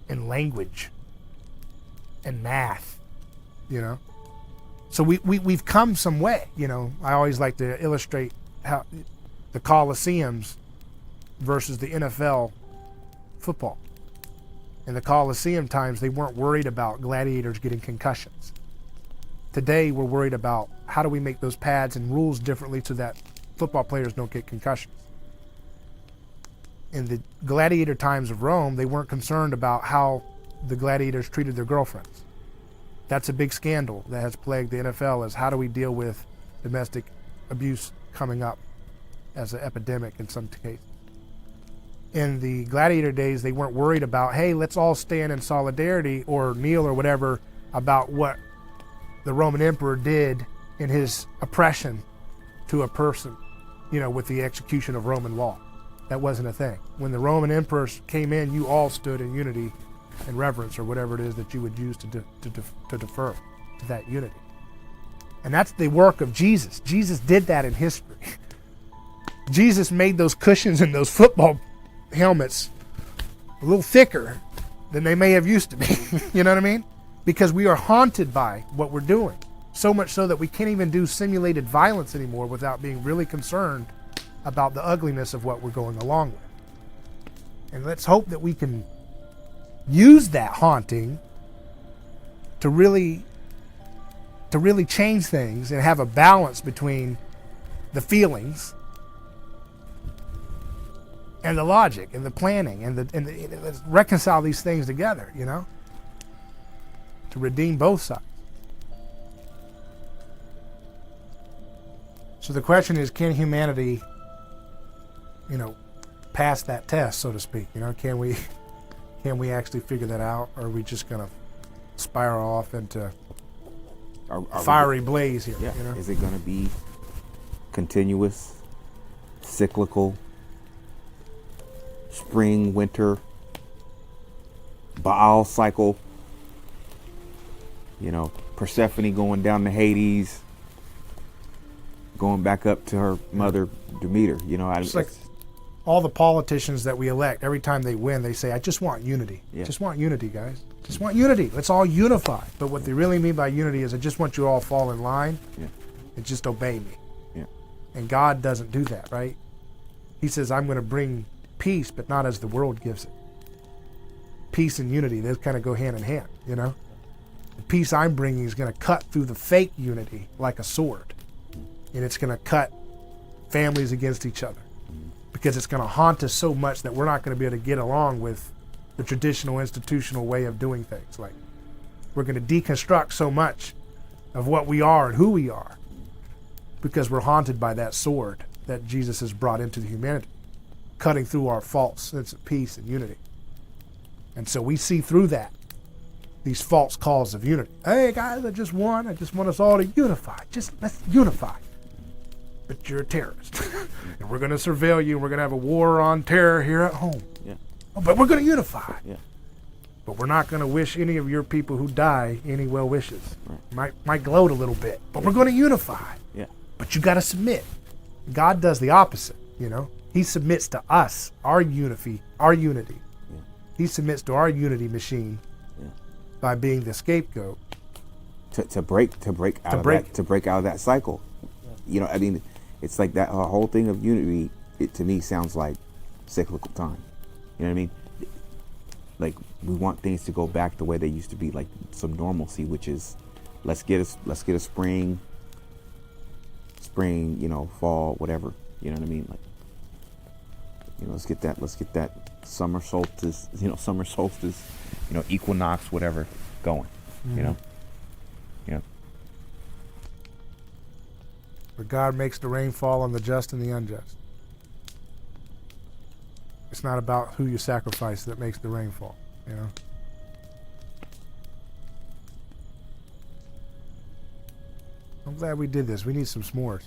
and language and math, you know? So we've come some way, you know? I always like to illustrate how the Colosseums versus the NFL football. In the Colosseum times, they weren't worried about gladiators getting concussions. Today, we're worried about how do we make those pads and rules differently so that football players don't get concussions. In the gladiator times of Rome, they weren't concerned about how the gladiators treated their girlfriends. That's a big scandal that has plagued the NFL, is how do we deal with domestic abuse coming up as an epidemic in some cases. In the gladiator days, they weren't worried about, hey, let's all stand in solidarity or kneel or whatever about what the Roman emperor did in his oppression to a person, with the execution of Roman law. That wasn't a thing. When the Roman emperors came in, you all stood in unity and reverence, or whatever it is that you would use to defer to that unity. And that's the work of Jesus. Jesus did that in history. Jesus made those cushions and those football helmets a little thicker than they may have used to be. You know what I mean? Because we are haunted by what we're doing. So much so that we can't even do simulated violence anymore without being really concerned about the ugliness of what we're going along with. And let's hope that we can use that haunting to really change things and have a balance between the feelings and the logic and the planning and let's reconcile these things together, to redeem both sides. So the question is, can humanity, pass that test, so to speak? Can we actually figure that out, or are we just gonna spiral off into Are fiery blaze here? Yeah. Is it going to be continuous, cyclical, spring, winter, Baal cycle? Persephone going down to Hades, going back up to her mother Demeter. It's like all the politicians that we elect, every time they win, they say, I just want unity. Yeah. Just want unity, guys. Just want unity. Let's all unify. But what they really mean by unity is I just want you all to fall in line and just obey me. Yeah. And God doesn't do that, right? He says, I'm going to bring peace, but not as the world gives it. Peace and unity, those kind of go hand in hand, The peace I'm bringing is going to cut through the fake unity like a sword. And it's going to cut families against each other. Because it's going to haunt us so much that we're not going to be able to get along with the traditional institutional way of doing things. Like, we're going to deconstruct so much of what we are and who we are because we're haunted by that sword that Jesus has brought into the humanity, cutting through our false sense of peace and unity. And so we see through that, these false calls of unity. Hey guys, I just want us all to unify. Just let's unify. But you're a terrorist. And we're going to surveil you. And we're going to have a war on terror here at home. Yeah. Oh, but we're going to unify. Yeah. But we're not going to wish any of your people who die any well wishes. Right. Might gloat a little bit. But we're going to unify. Yeah. But you got to submit. God does the opposite, He submits to us, our unity. Yeah. He submits to our unity machine by being the scapegoat. To break out of that cycle. It's like that whole thing of unity. It to me sounds like cyclical time. You know what I mean? Like we want things to go back the way they used to be, like some normalcy, which is let's get a spring, fall, whatever. You know what I mean? Like let's get that summer solstice, Equinox, whatever, going. Mm-hmm. But God makes the rain fall on the just and the unjust. It's not about who you sacrifice that makes the rain fall, I'm glad we did this. We need some s'mores.